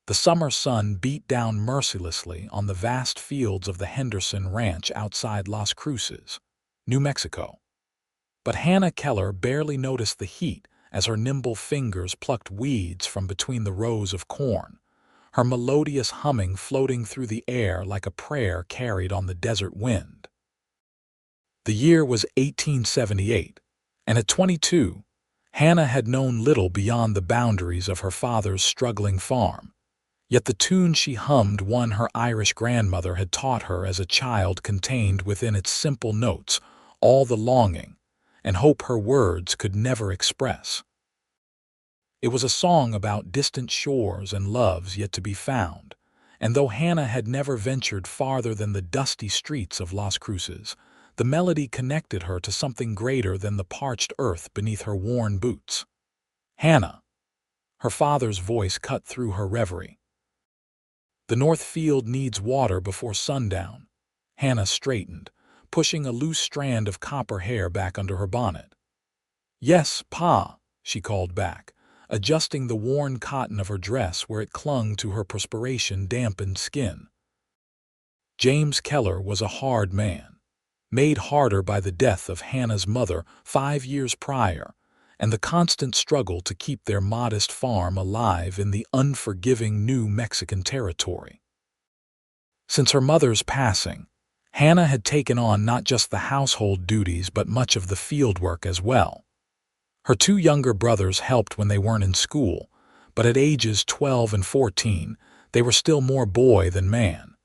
The summer sun beat down mercilessly on the vast fields of the Henderson Ranch outside Las Cruces, New Mexico. But Hannah Keller barely noticed the heat as her nimble fingers plucked weeds from between the rows of corn, her melodious humming floating through the air like a prayer carried on the desert wind. The year was 1878, and at 22, Hannah had known little beyond the boundaries of her father's struggling farm. Yet the tune she hummed one her Irish grandmother had taught her as a child contained within its simple notes all the longing and hope her words could never express. It was a song about distant shores and loves yet to be found, and though Hannah had never ventured farther than the dusty streets of Las Cruces, the melody connected her to something greater than the parched earth beneath her worn boots. "Hannah," her father's voice cut through her reverie. "The North Field needs water before sundown." Hannah straightened, pushing a loose strand of copper hair back under her bonnet. "Yes, Pa," she called back, adjusting the worn cotton of her dress where it clung to her perspiration-dampened skin. James Keller was a hard man, made harder by the death of Hannah's mother 5 years prior, and the constant struggle to keep their modest farm alive in the unforgiving New Mexican territory. Since her mother's passing, Hannah had taken on not just the household duties but much of the field work as well. Her 2 younger brothers helped when they weren't in school, but at ages 12 and 14, they were still more boy than man.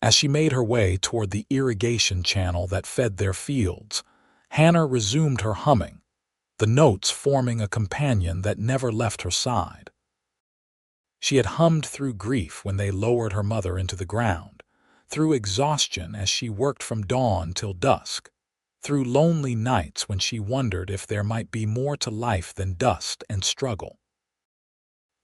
As she made her way toward the irrigation channel that fed their fields, Hannah resumed her humming, the notes forming a companion that never left her side. She had hummed through grief when they lowered her mother into the ground, through exhaustion as she worked from dawn till dusk, through lonely nights when she wondered if there might be more to life than dust and struggle.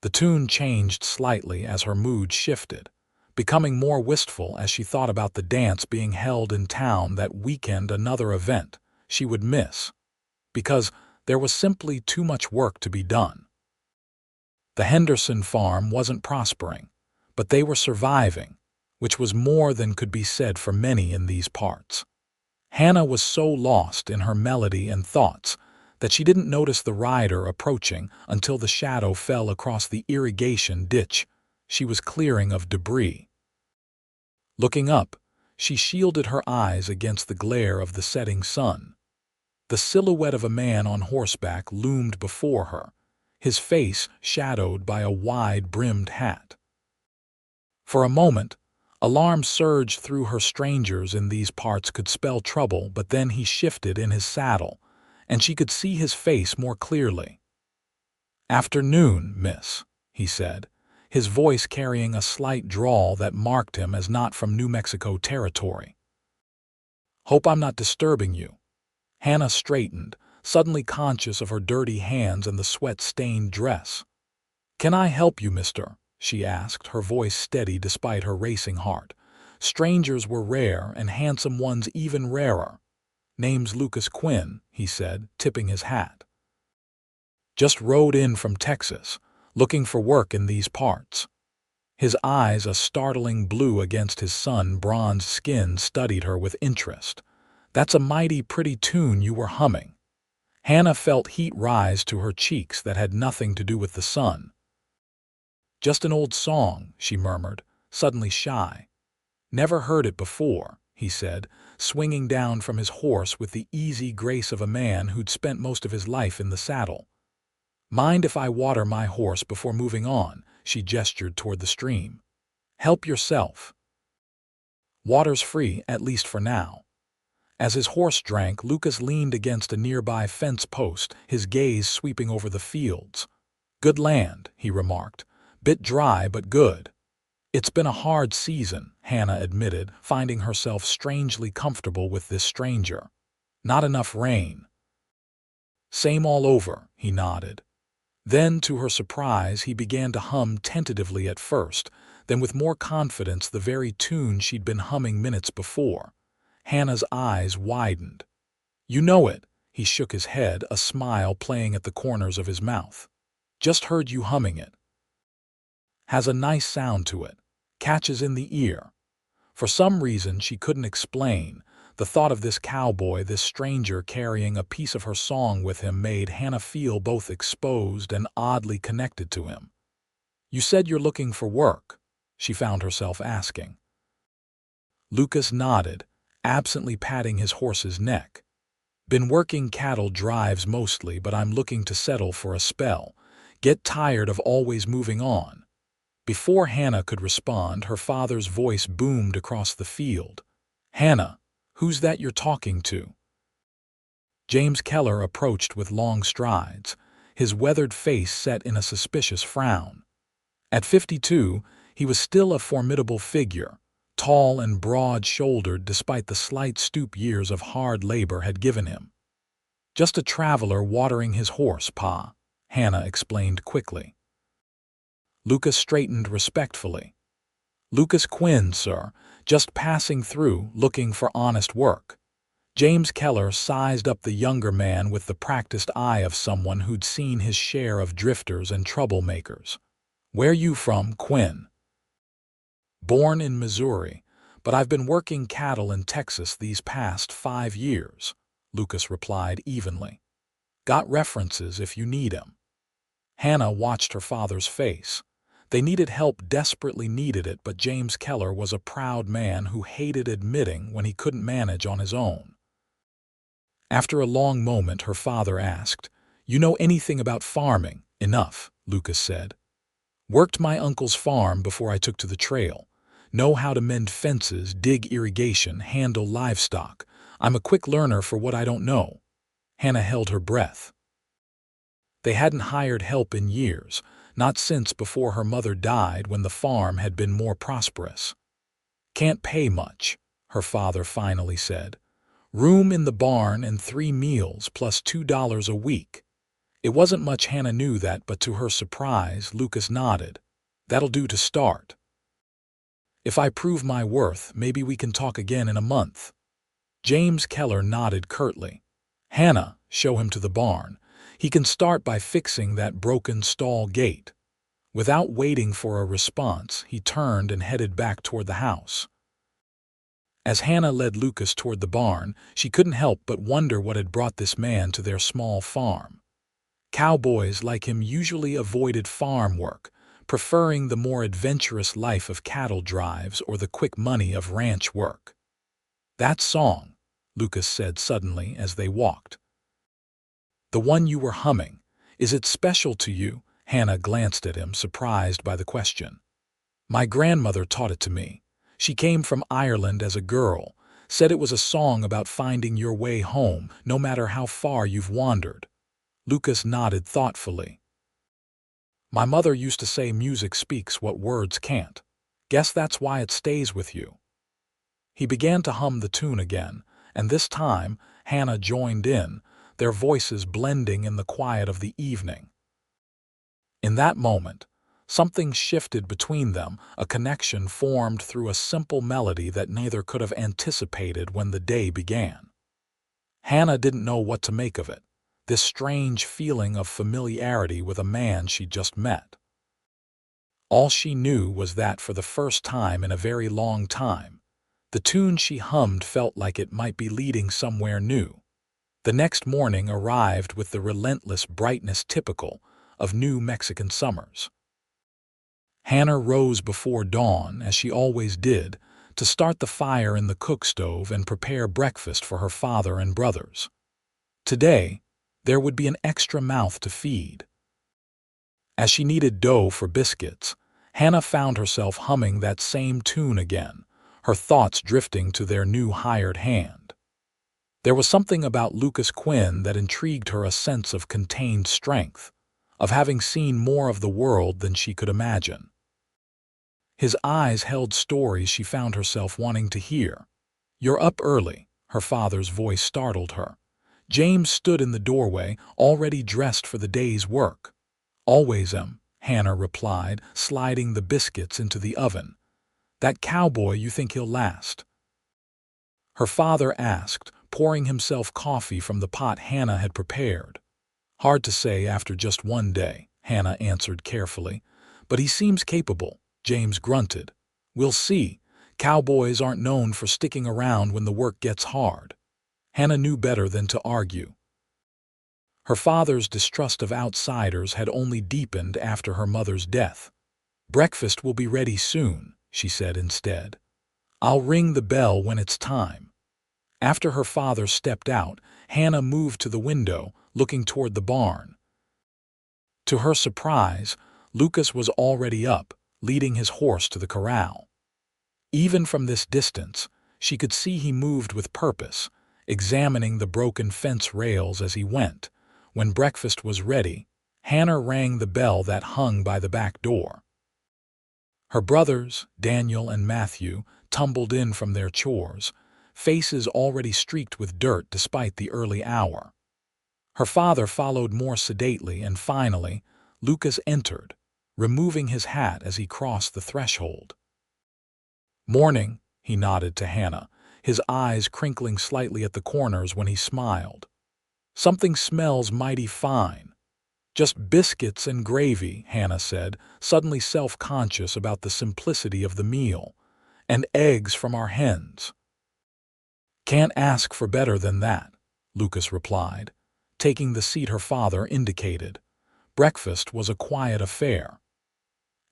The tune changed slightly as her mood shifted, becoming more wistful as she thought about the dance being held in town that weekend, another event she would miss, because there was simply too much work to be done. The Henderson farm wasn't prospering, but they were surviving, which was more than could be said for many in these parts. Hannah was so lost in her melody and thoughts that she didn't notice the rider approaching until the shadow fell across the irrigation ditch she was clearing of debris. Looking up, she shielded her eyes against the glare of the setting sun. The silhouette of a man on horseback loomed before her, his face shadowed by a wide-brimmed hat. For a moment, alarm surged through her. Strangers in these parts could spell trouble, but then he shifted in his saddle, and she could see his face more clearly. "Afternoon, miss," he said, his voice carrying a slight drawl that marked him as not from New Mexico territory. "Hope I'm not disturbing you." Hannah straightened, suddenly conscious of her dirty hands and the sweat-stained dress. "Can I help you, mister?" she asked, her voice steady despite her racing heart. Strangers were rare and handsome ones even rarer. "Name's Lucas Quinn," he said, tipping his hat. "Just rode in from Texas, looking for work in these parts." His eyes, a startling blue against his sun-bronzed skin, studied her with interest. "That's a mighty pretty tune you were humming." Hannah felt heat rise to her cheeks that had nothing to do with the sun. "Just an old song," she murmured, suddenly shy. "Never heard it before," he said, swinging down from his horse with the easy grace of a man who'd spent most of his life in the saddle. "Mind if I water my horse before moving on?" She gestured toward the stream. "Help yourself. Water's free, at least for now." As his horse drank, Lucas leaned against a nearby fence post, his gaze sweeping over the fields. "Good land," he remarked. "Bit dry, but good." "It's been a hard season," Hannah admitted, finding herself strangely comfortable with this stranger. "Not enough rain." "Same all over," he nodded. Then, to her surprise, he began to hum tentatively at first, then with more confidence the very tune she'd been humming minutes before. Hannah's eyes widened. "You know it," he shook his head, a smile playing at the corners of his mouth. "Just heard you humming it." Has a nice sound to it. Catches in the ear. For some reason she couldn't explain, the thought of this cowboy, this stranger carrying a piece of her song with him, made Hannah feel both exposed and oddly connected to him. "You said you're looking for work," she found herself asking. Lucas nodded, absently patting his horse's neck. "Been working cattle drives mostly, but I'm looking to settle for a spell. Get tired of always moving on." Before Hannah could respond, her father's voice boomed across the field. "Hannah, who's that you're talking to?" James Keller approached with long strides, his weathered face set in a suspicious frown. At 52, he was still a formidable figure, tall and broad-shouldered despite the slight stoop years of hard labor had given him. "Just a traveler watering his horse, Pa," Hannah explained quickly. Lucas straightened respectfully. "Lucas Quinn, sir, just passing through, looking for honest work." James Keller sized up the younger man with the practiced eye of someone who'd seen his share of drifters and troublemakers. "Where you from, Quinn?" "Born in Missouri, but I've been working cattle in Texas these past 5 years," Lucas replied evenly. "Got references if you need 'em." Hannah watched her father's face. They needed help, desperately needed it, but James Keller was a proud man who hated admitting when he couldn't manage on his own. After a long moment, her father asked, "You know anything about farming?" "Enough," Lucas said. "Worked my uncle's farm before I took to the trail. Know how to mend fences, dig irrigation, handle livestock. I'm a quick learner for what I don't know." Hannah held her breath. They hadn't hired help in years, not since before her mother died, when the farm had been more prosperous. "Can't pay much," her father finally said. "Room in the barn and 3 meals plus $2 a week." It wasn't much, Hannah knew that, but to her surprise, Lucas nodded. "That'll do to start. If I prove my worth, maybe we can talk again in a month." James Keller nodded curtly. "Hannah, show him to the barn. He can start by fixing that broken stall gate." Without waiting for a response, he turned and headed back toward the house. As Hannah led Lucas toward the barn, she couldn't help but wonder what had brought this man to their small farm. Cowboys like him usually avoided farm work, preferring the more adventurous life of cattle drives or the quick money of ranch work. "That song," Lucas said suddenly as they walked. "The one you were humming, is it special to you?" Hannah glanced at him, surprised by the question. "My grandmother taught it to me. She came from Ireland as a girl, said it was a song about finding your way home, no matter how far you've wandered." Lucas nodded thoughtfully. "My mother used to say music speaks what words can't. Guess that's why it stays with you." He began to hum the tune again, and this time Hannah joined in, their voices blending in the quiet of the evening. In that moment, something shifted between them, a connection formed through a simple melody that neither could have anticipated when the day began. Hannah didn't know what to make of it, this strange feeling of familiarity with a man she'd just met. All she knew was that for the first time in a very long time, the tune she hummed felt like it might be leading somewhere new. The next morning arrived with the relentless brightness typical of New Mexican summers. Hannah rose before dawn, as she always did, to start the fire in the cook stove and prepare breakfast for her father and brothers. Today, there would be an extra mouth to feed. As she kneaded dough for biscuits, Hannah found herself humming that same tune again, her thoughts drifting to their new hired hand. There was something about Lucas Quinn that intrigued her, a sense of contained strength, of having seen more of the world than she could imagine. His eyes held stories she found herself wanting to hear. "You're up early," her father's voice startled her. James stood in the doorway, already dressed for the day's work. "Always am," Hannah replied, sliding the biscuits into the oven. "That cowboy, you think he'll last?" Her father asked, pouring himself coffee from the pot Hannah had prepared. "Hard to say after just one day," Hannah answered carefully, But he seems capable, James grunted. We'll see. Cowboys aren't known for sticking around when the work gets hard. Hannah knew better than to argue. Her father's distrust of outsiders had only deepened after her mother's death. Breakfast will be ready soon, she said instead. I'll ring the bell when it's time. After her father stepped out, Hannah moved to the window, looking toward the barn. To her surprise, Lucas was already up, leading his horse to the corral. Even from this distance, she could see he moved with purpose, examining the broken fence rails as he went. When breakfast was ready, Hannah rang the bell that hung by the back door. Her brothers, Daniel and Matthew, tumbled in from their chores, faces already streaked with dirt despite the early hour. Her father followed more sedately, and finally, Lucas entered, removing his hat as he crossed the threshold. "Morning," he nodded to Hannah, his eyes crinkling slightly at the corners when he smiled. "Something smells mighty fine." "Just biscuits and gravy," Hannah said, suddenly self-conscious about the simplicity of the meal. "And eggs from our hens." "Can't ask for better than that," Lucas replied, taking the seat her father indicated. Breakfast was a quiet affair.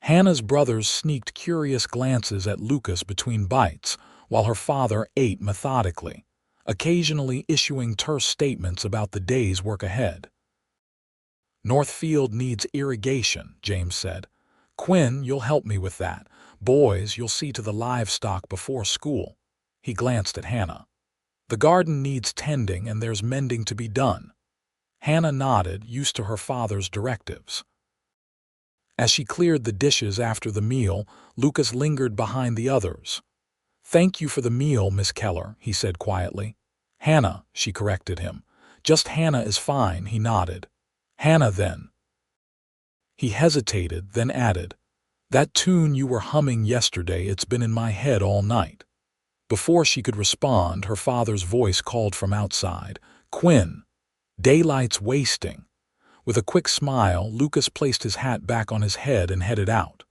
Hannah's brothers sneaked curious glances at Lucas between bites, while her father ate methodically, occasionally issuing terse statements about the day's work ahead. "Northfield needs irrigation," James said. "Quinn, you'll help me with that. Boys, you'll see to the livestock before school." He glanced at Hannah. "The garden needs tending and there's mending to be done." Hannah nodded, used to her father's directives. As she cleared the dishes after the meal, Lucas lingered behind the others. "Thank you for the meal, Miss Keller," he said quietly. "Hannah," she corrected him. "Just Hannah is fine," he nodded. "Hannah, then." He hesitated, then added, "That tune you were humming yesterday, it's been in my head all night." Before she could respond, her father's voice called from outside, "Quinn, daylight's wasting." With a quick smile, Lucas placed his hat back on his head and headed out.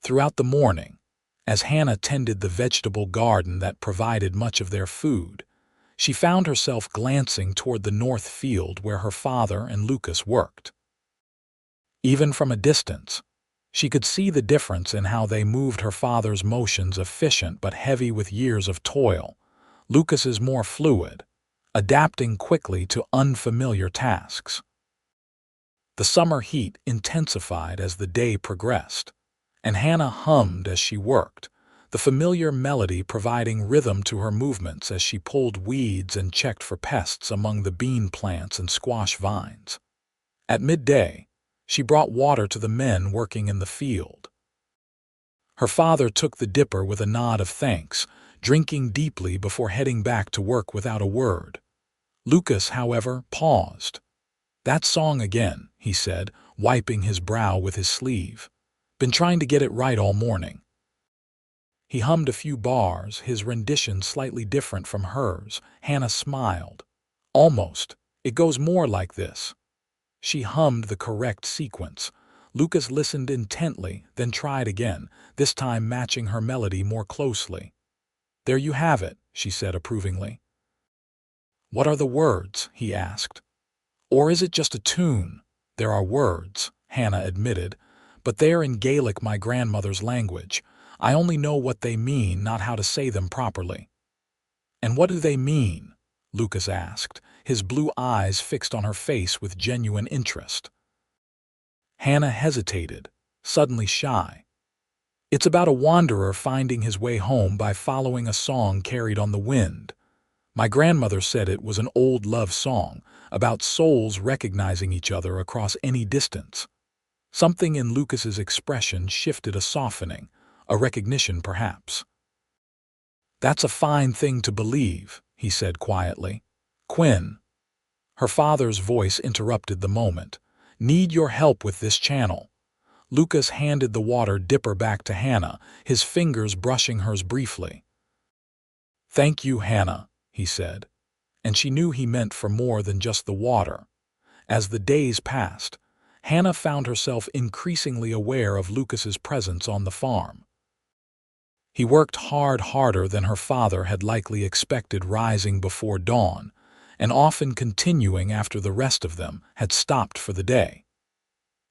Throughout the morning, as Hannah tended the vegetable garden that provided much of their food, she found herself glancing toward the north field where her father and Lucas worked. Even from a distance, she could see the difference in how they moved. Her father's motions efficient but heavy with years of toil. Lucas's more fluid, adapting quickly to unfamiliar tasks. The summer heat intensified as the day progressed, and Hannah hummed as she worked, the familiar melody providing rhythm to her movements as she pulled weeds and checked for pests among the bean plants and squash vines. At midday, she brought water to the men working in the field. Her father took the dipper with a nod of thanks, drinking deeply before heading back to work without a word. Lucas, however, paused. "That song again," he said, wiping his brow with his sleeve. "Been trying to get it right all morning." He hummed a few bars, his rendition slightly different from hers. Hannah smiled. "Almost. It goes more like this." She hummed the correct sequence. Lucas listened intently, then tried again, this time matching her melody more closely. "There you have it," she said approvingly. "What are the words?" he asked. "Or is it just a tune?" "There are words," Hannah admitted, "but they're in Gaelic, my grandmother's language. I only know what they mean, not how to say them properly." "And what do they mean?" Lucas asked, his blue eyes fixed on her face with genuine interest. Hannah hesitated, suddenly shy. "It's about a wanderer finding his way home by following a song carried on the wind. My grandmother said it was an old love song, about souls recognizing each other across any distance." Something in Lucas's expression shifted, a softening, a recognition perhaps. "That's a fine thing to believe," he said quietly. "Quinn." Her father's voice interrupted the moment. "Need your help with this channel." Lucas handed the water dipper back to Hannah, his fingers brushing hers briefly. "Thank you, Hannah," he said, and she knew he meant for more than just the water. As the days passed, Hannah found herself increasingly aware of Lucas's presence on the farm. He worked harder than her father had likely expected, rising before dawn, and often continuing after the rest of them had stopped for the day.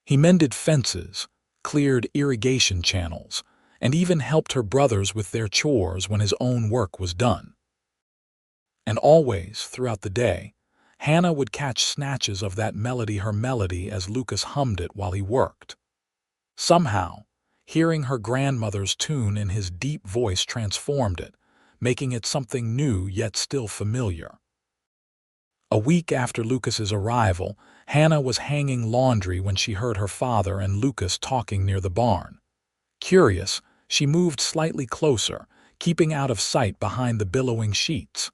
He mended fences, cleared irrigation channels, and even helped her brothers with their chores when his own work was done. And always, throughout the day, Hannah would catch snatches of that melody, her melody, as Lucas hummed it while he worked. Somehow, hearing her grandmother's tune in his deep voice transformed it, making it something new yet still familiar. A week after Lucas's arrival, Hannah was hanging laundry when she heard her father and Lucas talking near the barn. Curious, she moved slightly closer, keeping out of sight behind the billowing sheets.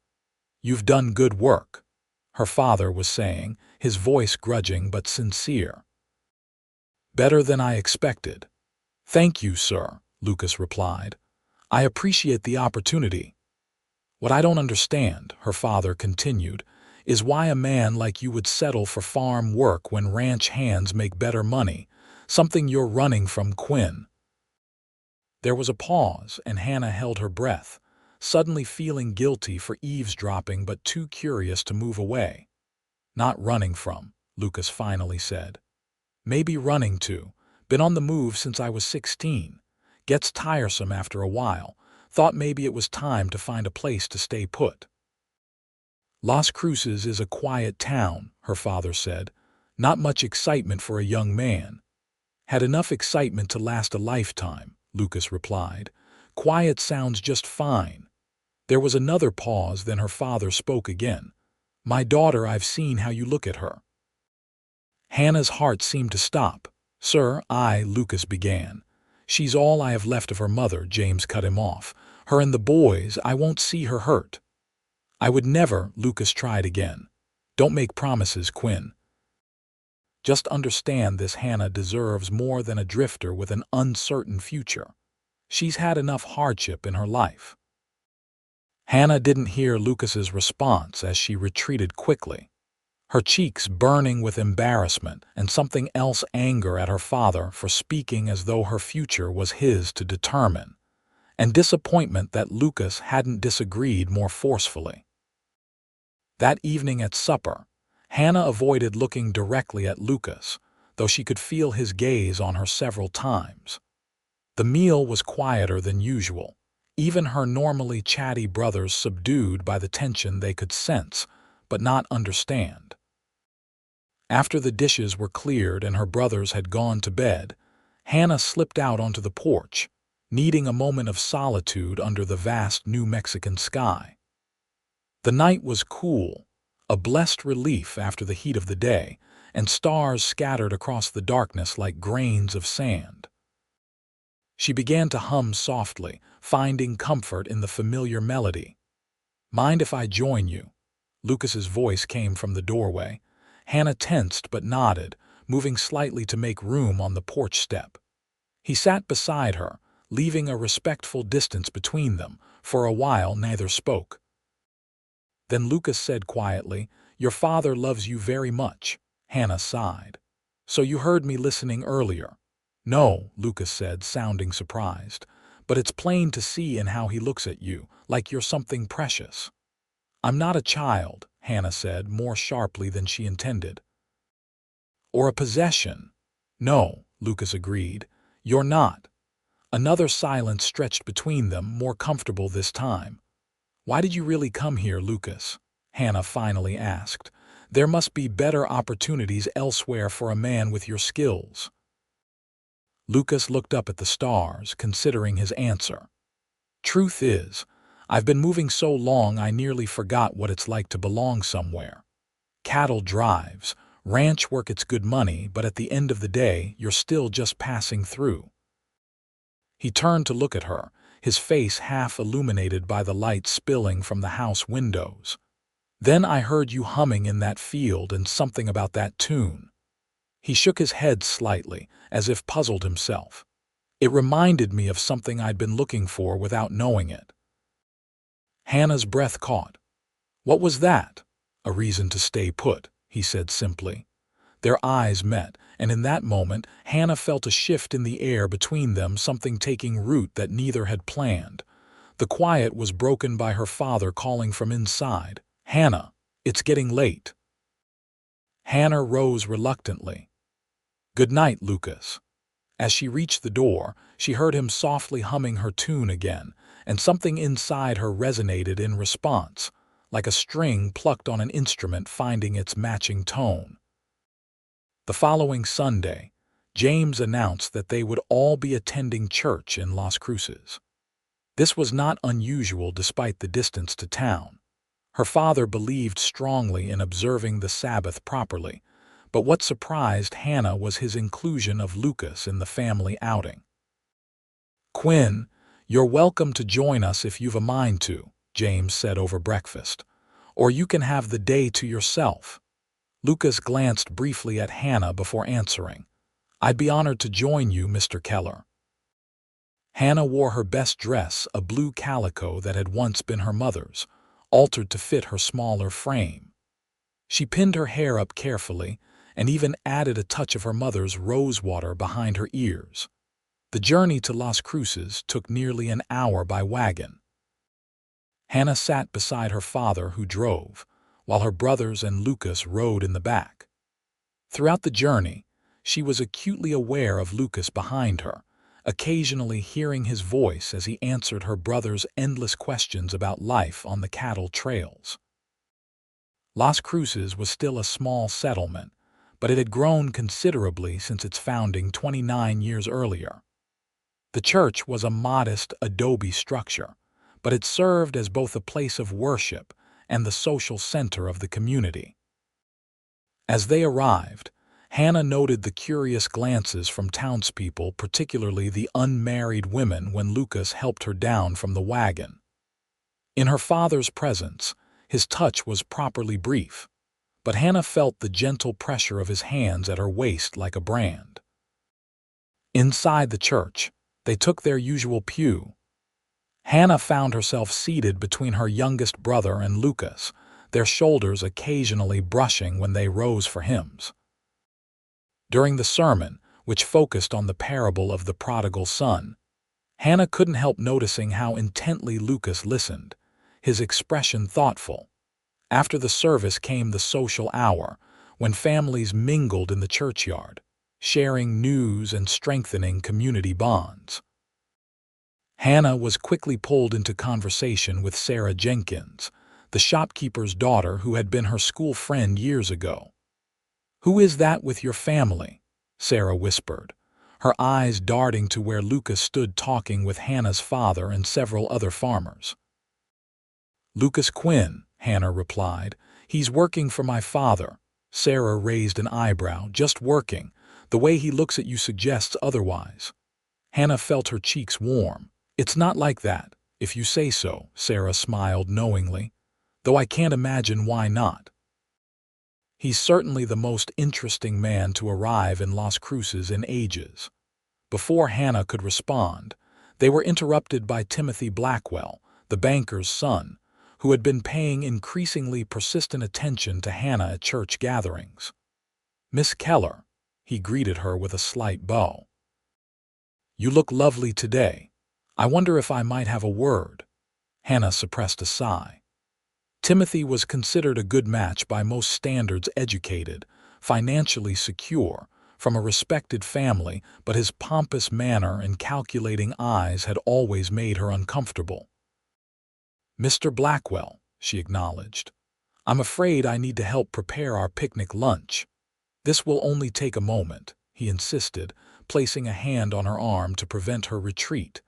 "You've done good work," her father was saying, his voice grudging but sincere. "Better than I expected." "Thank you, sir," Lucas replied. "I appreciate the opportunity." "What I don't understand," her father continued, "is why a man like you would settle for farm work when ranch hands make better money, something you're running from, Quinn." There was a pause, and Hannah held her breath, suddenly feeling guilty for eavesdropping but too curious to move away. "Not running from," Lucas finally said. "Maybe running to. Been on the move since I was 16. Gets tiresome after a while. Thought maybe it was time to find a place to stay put." "Las Cruces is a quiet town," her father said. "Not much excitement for a young man." "Had enough excitement to last a lifetime," Lucas replied. "Quiet sounds just fine." There was another pause, then her father spoke again. "My daughter, I've seen how you look at her." Hannah's heart seemed to stop. "Sir, Lucas began. "She's all I have left of her mother," James cut him off. "Her and the boys, I won't see her hurt." "I would never," Lucas tried again. "Don't make promises, Quinn." "Just understand this, Hannah deserves more than a drifter with an uncertain future. She's had enough hardship in her life." Hannah didn't hear Lucas's response as she retreated quickly, her cheeks burning with embarrassment and something else, anger at her father for speaking as though her future was his to determine, and disappointment that Lucas hadn't disagreed more forcefully. That evening at supper, Hannah avoided looking directly at Lucas, though she could feel his gaze on her several times. The meal was quieter than usual, even her normally chatty brothers subdued by the tension they could sense, but not understand. After the dishes were cleared and her brothers had gone to bed, Hannah slipped out onto the porch, needing a moment of solitude under the vast New Mexican sky. The night was cool, a blessed relief after the heat of the day, and stars scattered across the darkness like grains of sand. She began to hum softly, finding comfort in the familiar melody. "Mind if I join you?" Lucas's voice came from the doorway. Hannah tensed but nodded, moving slightly to make room on the porch step. He sat beside her, leaving a respectful distance between them. For a while neither spoke. Then Lucas said quietly, "Your father loves you very much." Hannah sighed. "So you heard me listening earlier?" "No," Lucas said, sounding surprised. "But it's plain to see in how he looks at you, like you're something precious." "I'm not a child," Hannah said, more sharply than she intended. "Or a possession." "No," Lucas agreed. "You're not." Another silence stretched between them, more comfortable this time. "Why did you really come here, Lucas?" Hannah finally asked. "There must be better opportunities elsewhere for a man with your skills." Lucas looked up at the stars, considering his answer. "Truth is, I've been moving so long I nearly forgot what it's like to belong somewhere. Cattle drives, ranch work, it's good money, but at the end of the day, you're still just passing through." He turned to look at her, his face half illuminated by the light spilling from the house windows. "Then I heard you humming in that field and something about that tune." He shook his head slightly, as if puzzled himself. "It reminded me of something I'd been looking for without knowing it." Hannah's breath caught. "What was that?" "A reason to stay put," he said simply. Their eyes met, and in that moment, Hannah felt a shift in the air between them, something taking root that neither had planned. The quiet was broken by her father calling from inside, "Hannah, it's getting late." Hannah rose reluctantly. "Good night, Lucas." As she reached the door, she heard him softly humming her tune again, and something inside her resonated in response, like a string plucked on an instrument finding its matching tone. The following Sunday, James announced that they would all be attending church in Las Cruces. This was not unusual despite the distance to town. Her father believed strongly in observing the Sabbath properly, but what surprised Hannah was his inclusion of Lucas in the family outing. "Quinn, you're welcome to join us if you've a mind to," James said over breakfast. "Or you can have the day to yourself." Lucas glanced briefly at Hannah before answering. "I'd be honored to join you, Mr. Keller." Hannah wore her best dress, a blue calico that had once been her mother's, altered to fit her smaller frame. She pinned her hair up carefully and even added a touch of her mother's rose water behind her ears. The journey to Las Cruces took nearly an hour by wagon. Hannah sat beside her father, who drove, while her brothers and Lucas rode in the back. Throughout the journey, she was acutely aware of Lucas behind her, occasionally hearing his voice as he answered her brother's endless questions about life on the cattle trails. Las Cruces was still a small settlement, but it had grown considerably since its founding 29 years earlier. The church was a modest adobe structure, but it served as both a place of worship and the social center of the community. As they arrived, Hannah noted the curious glances from townspeople, particularly the unmarried women, when Lucas helped her down from the wagon. In her father's presence, his touch was properly brief, but Hannah felt the gentle pressure of his hands at her waist like a brand. Inside the church, they took their usual pew. Hannah found herself seated between her youngest brother and Lucas, their shoulders occasionally brushing when they rose for hymns. During the sermon, which focused on the parable of the prodigal son, Hannah couldn't help noticing how intently Lucas listened, his expression thoughtful. After the service came the social hour, when families mingled in the churchyard, sharing news and strengthening community bonds. Hannah was quickly pulled into conversation with Sarah Jenkins, the shopkeeper's daughter who had been her school friend years ago. "Who is that with your family?" Sarah whispered, her eyes darting to where Lucas stood talking with Hannah's father and several other farmers. "Lucas Quinn," Hannah replied. "He's working for my father." Sarah raised an eyebrow. "Just working. The way he looks at you suggests otherwise." Hannah felt her cheeks warm. "It's not like that, if you say so," Sarah smiled knowingly, "though I can't imagine why not. He's certainly the most interesting man to arrive in Las Cruces in ages." Before Hannah could respond, they were interrupted by Timothy Blackwell, the banker's son, who had been paying increasingly persistent attention to Hannah at church gatherings. "Miss Keller," he greeted her with a slight bow. "You look lovely today. I wonder if I might have a word." Hannah suppressed a sigh. Timothy was considered a good match by most standards, educated, financially secure, from a respected family, but his pompous manner and calculating eyes had always made her uncomfortable. "Mr. Blackwell," she acknowledged, "I'm afraid I need to help prepare our picnic lunch." "This will only take a moment," he insisted, placing a hand on her arm to prevent her retreat.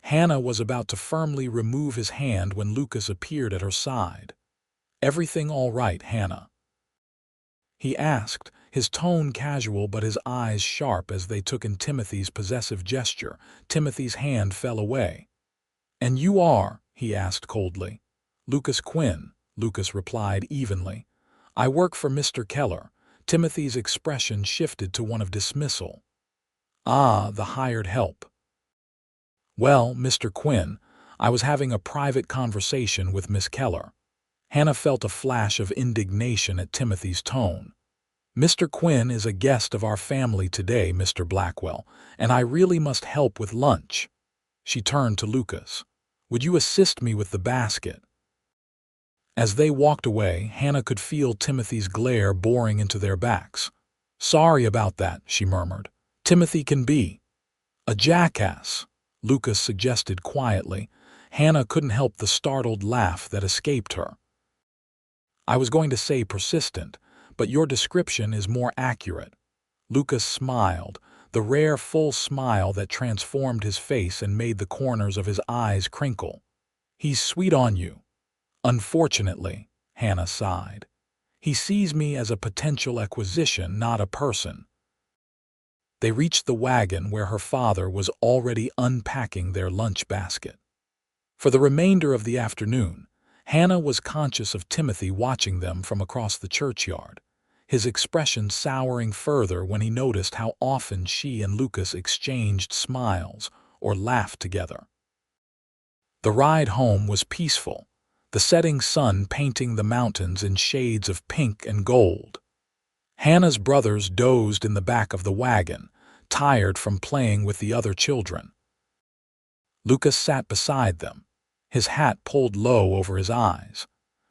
Hannah was about to firmly remove his hand when Lucas appeared at her side. "Everything all right, Hannah?" he asked, his tone casual but his eyes sharp as they took in Timothy's possessive gesture. Timothy's hand fell away. "And you are?" he asked coldly. "Lucas Quinn," Lucas replied evenly. "I work for Mr. Keller." Timothy's expression shifted to one of dismissal. "Ah, the hired help." "Well, Mr. Quinn, I was having a private conversation with Miss Keller." Hannah felt a flash of indignation at Timothy's tone. "Mr. Quinn is a guest of our family today, Mr. Blackwell, and I really must help with lunch." She turned to Lucas. "Would you assist me with the basket?" As they walked away, Hannah could feel Timothy's glare boring into their backs. "Sorry about that," she murmured. "Timothy can be a jackass," Lucas suggested quietly. Hannah couldn't help the startled laugh that escaped her. "I was going to say persistent, but your description is more accurate." Lucas smiled, the rare full smile that transformed his face and made the corners of his eyes crinkle. "He's sweet on you." "Unfortunately," Hannah sighed. "He sees me as a potential acquisition, not a person." They reached the wagon where her father was already unpacking their lunch basket. For the remainder of the afternoon, Hannah was conscious of Timothy watching them from across the churchyard, his expression souring further when he noticed how often she and Lucas exchanged smiles or laughed together. The ride home was peaceful, the setting sun painting the mountains in shades of pink and gold. Hannah's brothers dozed in the back of the wagon, tired from playing with the other children. Lucas sat beside them, his hat pulled low over his eyes,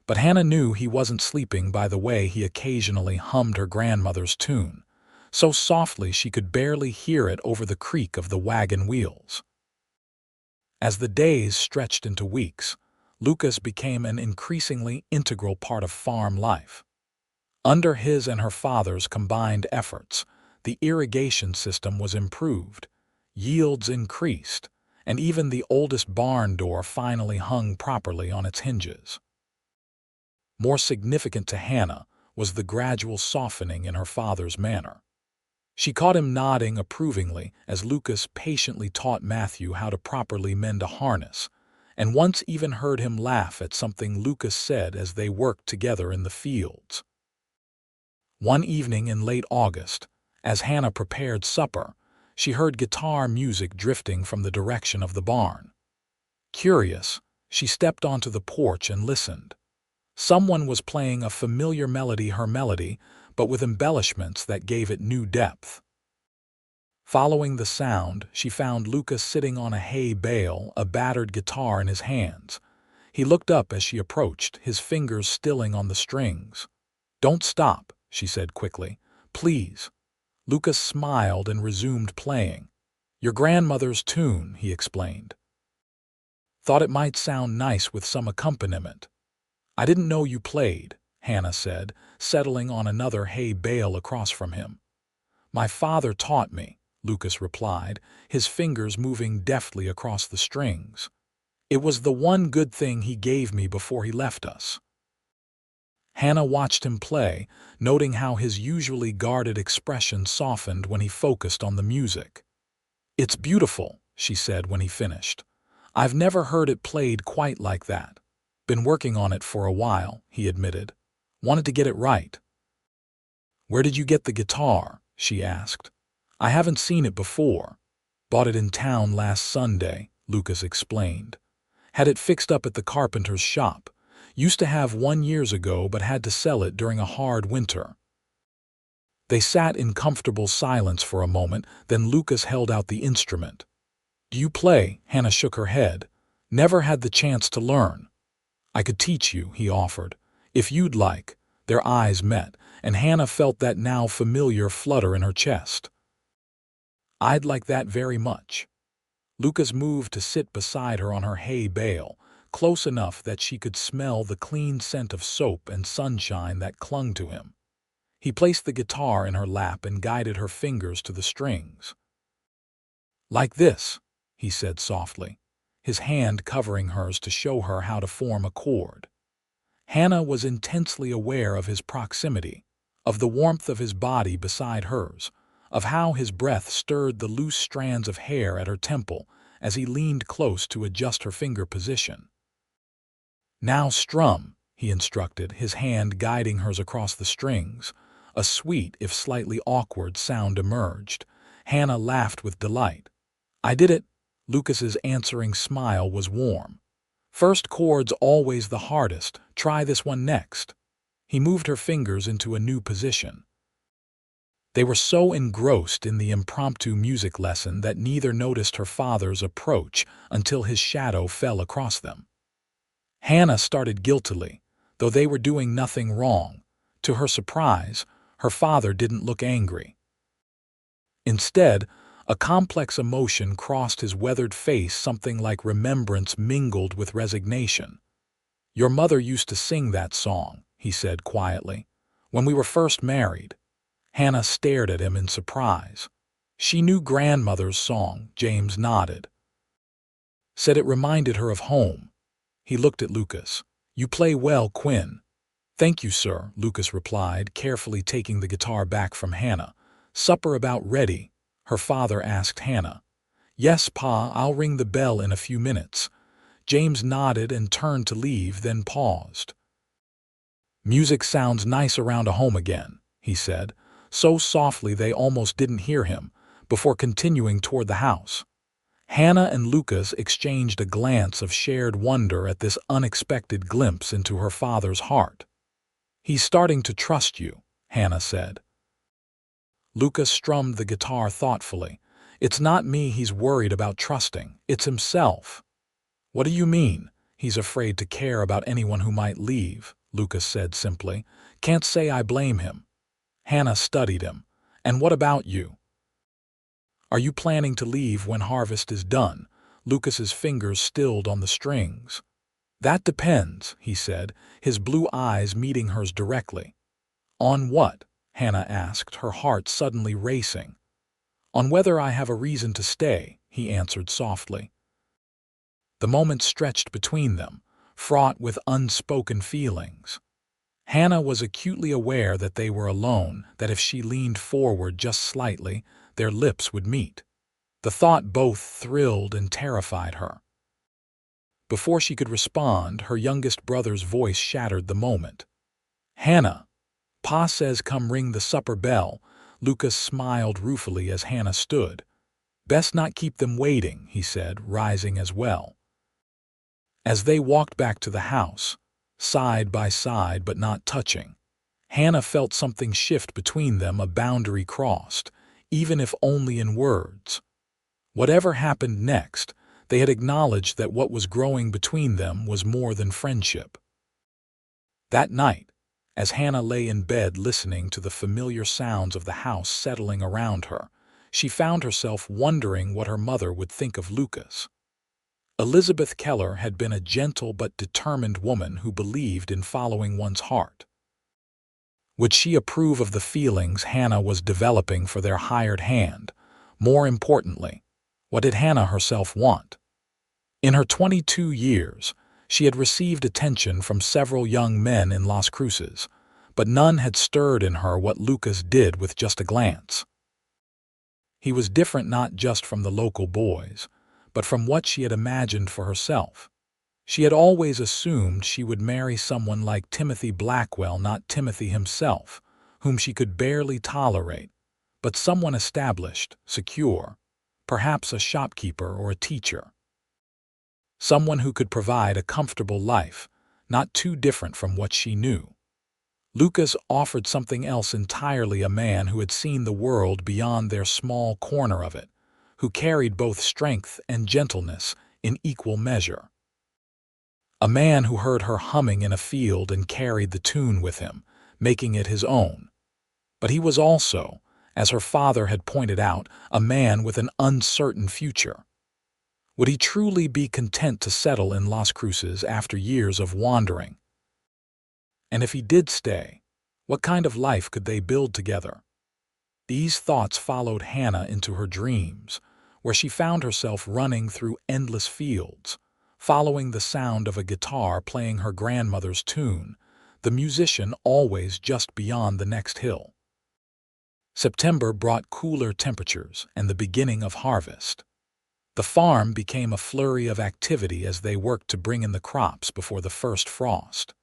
but Hannah knew he wasn't sleeping by the way he occasionally hummed her grandmother's tune, so softly she could barely hear it over the creak of the wagon wheels. As the days stretched into weeks, Lucas became an increasingly integral part of farm life. Under his and her father's combined efforts, the irrigation system was improved, yields increased, and even the oldest barn door finally hung properly on its hinges. More significant to Hannah was the gradual softening in her father's manner. She caught him nodding approvingly as Lucas patiently taught Matthew how to properly mend a harness, and once even heard him laugh at something Lucas said as they worked together in the fields. One evening in late August, as Hannah prepared supper, she heard guitar music drifting from the direction of the barn. Curious, she stepped onto the porch and listened. Someone was playing a familiar melody, her melody, but with embellishments that gave it new depth. Following the sound, she found Lucas sitting on a hay bale, a battered guitar in his hands. He looked up as she approached, his fingers stilling on the strings. "Don't stop," she said quickly. "Please." Lucas smiled and resumed playing. "Your grandmother's tune," he explained. "Thought it might sound nice with some accompaniment." "I didn't know you played," Hannah said, settling on another hay bale across from him. "My father taught me," Lucas replied, his fingers moving deftly across the strings. "It was the one good thing he gave me before he left us." Hannah watched him play, noting how his usually guarded expression softened when he focused on the music. "It's beautiful," she said when he finished. "I've never heard it played quite like that." "Been working on it for a while," he admitted. "Wanted to get it right." "Where did you get the guitar?" she asked. "I haven't seen it before." "Bought it in town last Sunday," Lucas explained. "Had it fixed up at the carpenter's shop. Used to have one years ago but had to sell it during a hard winter." They sat in comfortable silence for a moment, then Lucas held out the instrument. "Do you play?" Hannah shook her head. "Never had the chance to learn." "I could teach you," he offered. "If you'd like." Their eyes met, and Hannah felt that now familiar flutter in her chest. "I'd like that very much." Lucas moved to sit beside her on her hay bale, close enough that she could smell the clean scent of soap and sunshine that clung to him. He placed the guitar in her lap and guided her fingers to the strings. "Like this," he said softly, his hand covering hers to show her how to form a chord. Hannah was intensely aware of his proximity, of the warmth of his body beside hers, of how his breath stirred the loose strands of hair at her temple as he leaned close to adjust her finger position. "Now strum," he instructed, his hand guiding hers across the strings. A sweet, if slightly awkward, sound emerged. Hannah laughed with delight. "I did it." Lucas's answering smile was warm. "First chord's always the hardest. Try this one next." He moved her fingers into a new position. They were so engrossed in the impromptu music lesson that neither noticed her father's approach until his shadow fell across them. Hannah started guiltily, though they were doing nothing wrong. To her surprise, her father didn't look angry. Instead, a complex emotion crossed his weathered face, something like remembrance mingled with resignation. "Your mother used to sing that song," he said quietly, "when we were first married." Hannah stared at him in surprise. "She knew grandmother's song," James nodded. "Said it reminded her of home." He looked at Lucas. "You play well, Quinn." "Thank you, sir," Lucas replied, carefully taking the guitar back from Hannah. "Supper about ready?" her father asked Hannah. "Yes, Pa, I'll ring the bell in a few minutes." James nodded and turned to leave, then paused. "Music sounds nice around a home again," he said, so softly they almost didn't hear him, before continuing toward the house. Hannah and Lucas exchanged a glance of shared wonder at this unexpected glimpse into her father's heart. "He's starting to trust you," Hannah said. Lucas strummed the guitar thoughtfully. "It's not me he's worried about trusting, it's himself." "What do you mean?" "He's afraid to care about anyone who might leave," Lucas said simply. "Can't say I blame him." Hannah studied him. "And what about you? Are you planning to leave when harvest is done?" Lucas's fingers stilled on the strings. "That depends," he said, his blue eyes meeting hers directly. "On what?" Hannah asked, her heart suddenly racing. "On whether I have a reason to stay," he answered softly. The moment stretched between them, fraught with unspoken feelings. Hannah was acutely aware that they were alone, that if she leaned forward just slightly, their lips would meet. The thought both thrilled and terrified her. Before she could respond, her youngest brother's voice shattered the moment. "Hannah, Pa says come ring the supper bell." Lucas smiled ruefully as Hannah stood. "Best not keep them waiting," he said, rising as well. As they walked back to the house, side by side but not touching, Hannah felt something shift between them, a boundary crossed, even if only in words. Whatever happened next, they had acknowledged that what was growing between them was more than friendship. That night, as Hannah lay in bed listening to the familiar sounds of the house settling around her, she found herself wondering what her mother would think of Lucas. Elizabeth Keller had been a gentle but determined woman who believed in following one's heart. Would she approve of the feelings Hannah was developing for their hired hand? More importantly, what did Hannah herself want? In her 22 years, she had received attention from several young men in Las Cruces, but none had stirred in her what Lucas did with just a glance. He was different not just from the local boys, but from what she had imagined for herself. She had always assumed she would marry someone like Timothy Blackwell, not Timothy himself, whom she could barely tolerate, but someone established, secure, perhaps a shopkeeper or a teacher. Someone who could provide a comfortable life, not too different from what she knew. Lucas offered something else entirely, a man who had seen the world beyond their small corner of it, who carried both strength and gentleness in equal measure. A man who heard her humming in a field and carried the tune with him, making it his own. But he was also, as her father had pointed out, a man with an uncertain future. Would he truly be content to settle in Las Cruces after years of wandering? And if he did stay, what kind of life could they build together? These thoughts followed Hannah into her dreams, where she found herself running through endless fields, following the sound of a guitar playing her grandmother's tune, the musician always just beyond the next hill. September brought cooler temperatures and the beginning of harvest. The farm became a flurry of activity as they worked to bring in the crops before the first frost.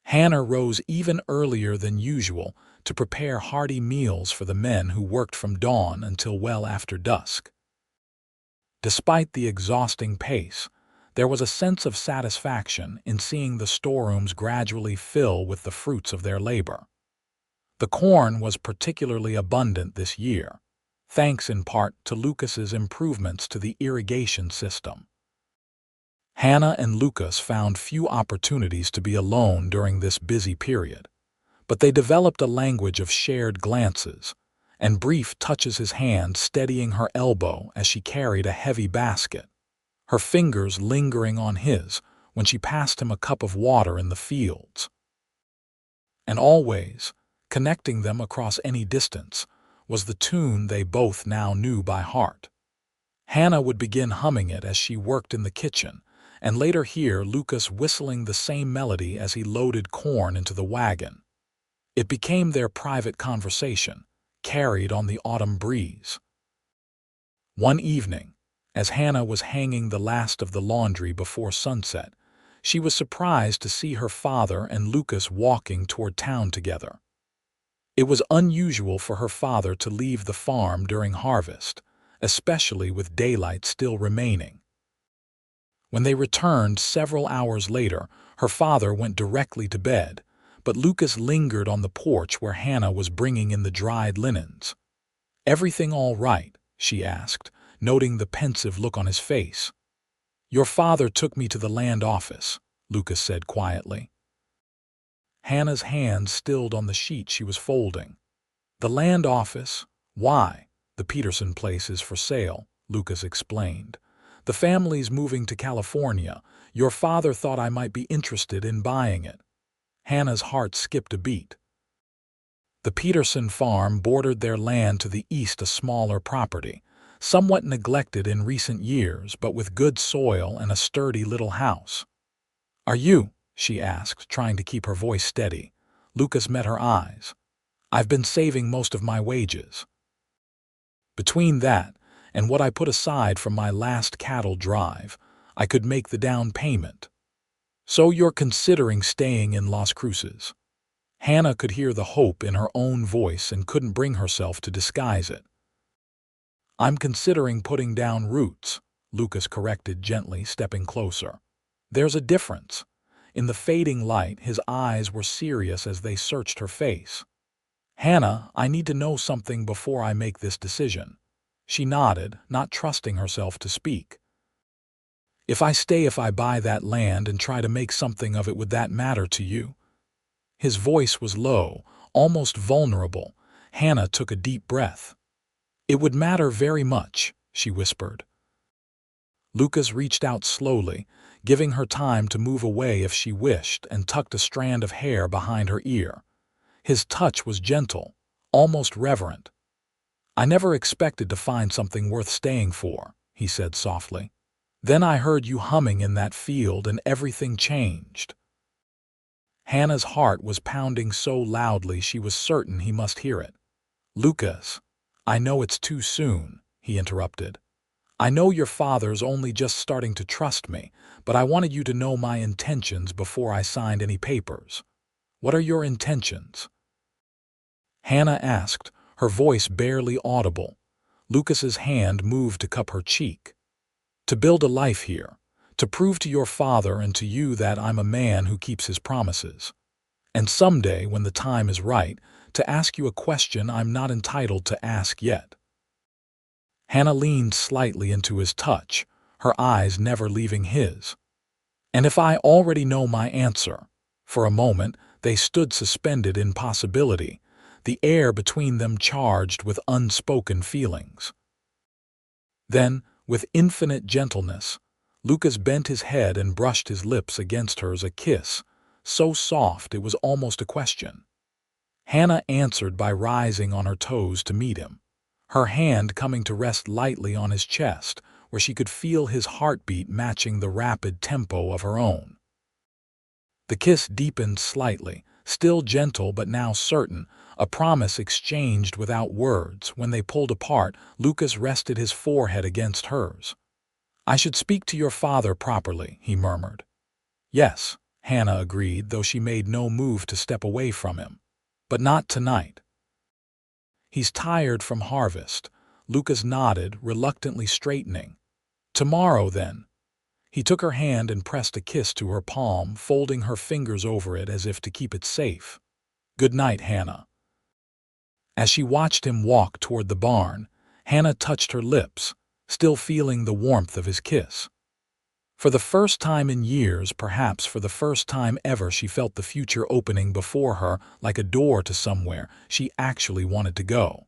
Hannah rose even earlier than usual to prepare hearty meals for the men who worked from dawn until well after dusk. Despite the exhausting pace, there was a sense of satisfaction in seeing the storerooms gradually fill with the fruits of their labor. The corn was particularly abundant this year, thanks in part to Lucas's improvements to the irrigation system. Hannah and Lucas found few opportunities to be alone during this busy period, but they developed a language of shared glances, and brief touches his hand steadying her elbow as she carried a heavy basket, her fingers lingering on his when she passed him a cup of water in the fields. And always, connecting them across any distance, was the tune they both now knew by heart. Hannah would begin humming it as she worked in the kitchen, and later hear Lucas whistling the same melody as he loaded corn into the wagon. It became their private conversation, carried on the autumn breeze. One evening, as Hannah was hanging the last of the laundry before sunset, she was surprised to see her father and Lucas walking toward town together. It was unusual for her father to leave the farm during harvest, especially with daylight still remaining. When they returned several hours later, her father went directly to bed, but Lucas lingered on the porch where Hannah was bringing in the dried linens. "Everything all right?" she asked, noting the pensive look on his face. "Your father took me to the land office," Lucas said quietly. Hannah's hand stilled on the sheet she was folding. "The land office? Why? The Peterson place is for sale," Lucas explained. "The family's moving to California. Your father thought I might be interested in buying it." Hannah's heart skipped a beat. The Peterson farm bordered their land to the east, a smaller property, somewhat neglected in recent years, but with good soil and a sturdy little house. "Are you?" she asked, trying to keep her voice steady. Lucas met her eyes. "I've been saving most of my wages. Between that and what I put aside from my last cattle drive, I could make the down payment." "So you're considering staying in Las Cruces?" Hannah could hear the hope in her own voice and couldn't bring herself to disguise it. "I'm considering putting down roots," Lucas corrected gently, stepping closer. "There's a difference." In the fading light, his eyes were serious as they searched her face. "Hannah, I need to know something before I make this decision." She nodded, not trusting herself to speak. If I buy that land and try to make something of it, would that matter to you?" His voice was low, almost vulnerable. Hannah took a deep breath. "It would matter very much," she whispered. Lucas reached out slowly, giving her time to move away if she wished, and tucked a strand of hair behind her ear. His touch was gentle, almost reverent. "I never expected to find something worth staying for," he said softly. "Then I heard you humming in that field and everything changed." Hannah's heart was pounding so loudly she was certain he must hear it. "Lucas, I know it's too soon," he interrupted. "I know your father's only just starting to trust me, but I wanted you to know my intentions before I signed any papers." "What are your intentions?" Hannah asked, her voice barely audible. Lucas's hand moved to cup her cheek. "To build a life here, to prove to your father and to you that I'm a man who keeps his promises. And someday, when the time is right, to ask you a question I'm not entitled to ask yet." Hannah leaned slightly into his touch, her eyes never leaving his. "And if I already know my answer?" For a moment, they stood suspended in possibility, the air between them charged with unspoken feelings. Then, with infinite gentleness, Lucas bent his head and brushed his lips against hers, a kiss, so soft it was almost a question. Hannah answered by rising on her toes to meet him, her hand coming to rest lightly on his chest, where she could feel his heartbeat matching the rapid tempo of her own. The kiss deepened slightly, still gentle but now certain, a promise exchanged without words. When they pulled apart, Lucas rested his forehead against hers. "I should speak to your father properly," he murmured. "Yes," Hannah agreed, though she made no move to step away from him. "But not tonight." "He's tired from harvest," Lucas nodded, reluctantly straightening. "Tomorrow, then." He took her hand and pressed a kiss to her palm, folding her fingers over it as if to keep it safe. "Good night, Hannah." As she watched him walk toward the barn, Hannah touched her lips, still feeling the warmth of his kiss. For the first time in years, perhaps for the first time ever, she felt the future opening before her like a door to somewhere she actually wanted to go.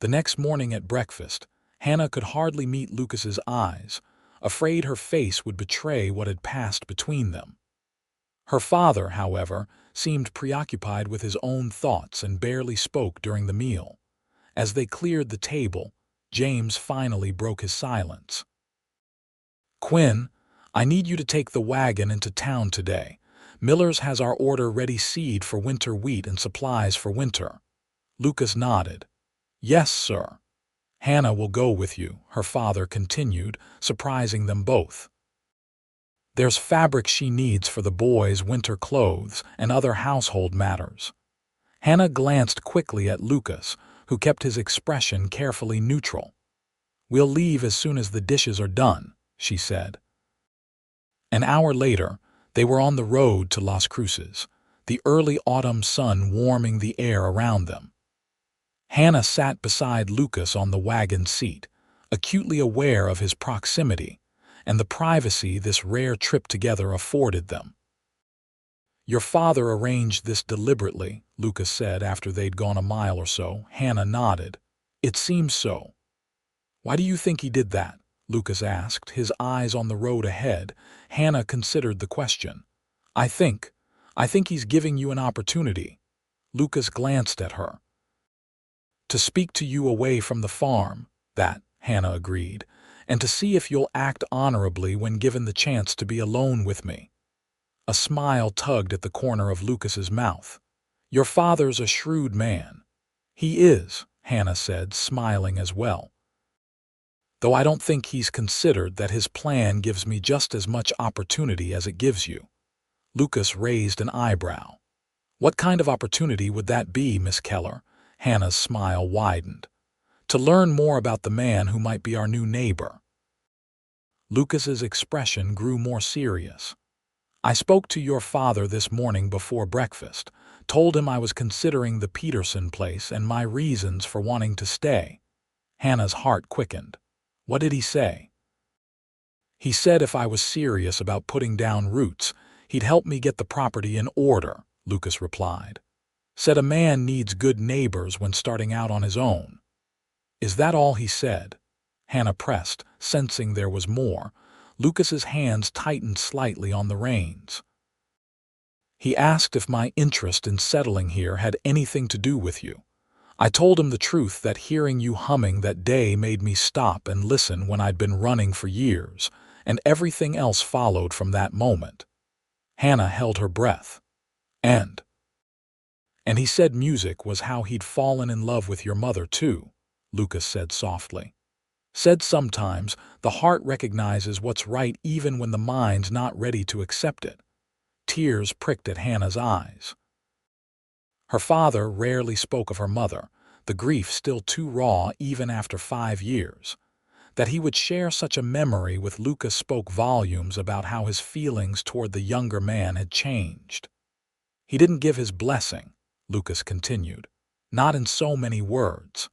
The next morning at breakfast, Hannah could hardly meet Lucas's eyes, afraid her face would betray what had passed between them. Her father, however, seemed preoccupied with his own thoughts and barely spoke during the meal. As they cleared the table, James finally broke his silence. "Quinn, I need you to take the wagon into town today. Miller's has our order-ready seed for winter wheat and supplies for winter." Lucas nodded. "Yes, sir." "Hannah will go with you," her father continued, surprising them both. "There's fabric she needs for the boys' winter clothes and other household matters." Hannah glanced quickly at Lucas, who kept his expression carefully neutral. "We'll leave as soon as the dishes are done," she said. An hour later, they were on the road to Las Cruces, the early autumn sun warming the air around them. Hannah sat beside Lucas on the wagon seat, acutely aware of his proximity and the privacy this rare trip together afforded them. "Your father arranged this deliberately," Lucas said after they'd gone a mile or so. Hannah nodded. "It seems so." "Why do you think he did that?" Lucas asked, his eyes on the road ahead. Hannah considered the question. I think he's giving you an opportunity." Lucas glanced at her. "To speak to you away from the farm," that, Hannah agreed, "and to see if you'll act honorably when given the chance to be alone with me." A smile tugged at the corner of Lucas's mouth. "Your father's a shrewd man." "He is," Hannah said, smiling as well. "Though I don't think he's considered that his plan gives me just as much opportunity as it gives you." Lucas raised an eyebrow. "What kind of opportunity would that be, Miss Keller?" Hannah's smile widened. "To learn more about the man who might be our new neighbor." Lucas's expression grew more serious. "I spoke to your father this morning before breakfast, told him I was considering the Peterson place and my reasons for wanting to stay." Hannah's heart quickened. "What did he say?" "He said if I was serious about putting down roots, he'd help me get the property in order," Lucas replied. "Said a man needs good neighbors when starting out on his own." "Is that all he said?" Hannah pressed, sensing there was more. Lucas's hands tightened slightly on the reins. "He asked if my interest in settling here had anything to do with you. I told him the truth, that hearing you humming that day made me stop and listen when I'd been running for years, and everything else followed from that moment." Hannah held her breath. And he said music was how he'd fallen in love with your mother too," Lucas said softly. "Said sometimes the heart recognizes what's right even when the mind's not ready to accept it." Tears pricked at Hannah's eyes. Her father rarely spoke of her mother, the grief still too raw even after 5 years. That he would share such a memory with Lucas spoke volumes about how his feelings toward the younger man had changed. "He didn't give his blessing," Lucas continued, "not in so many words.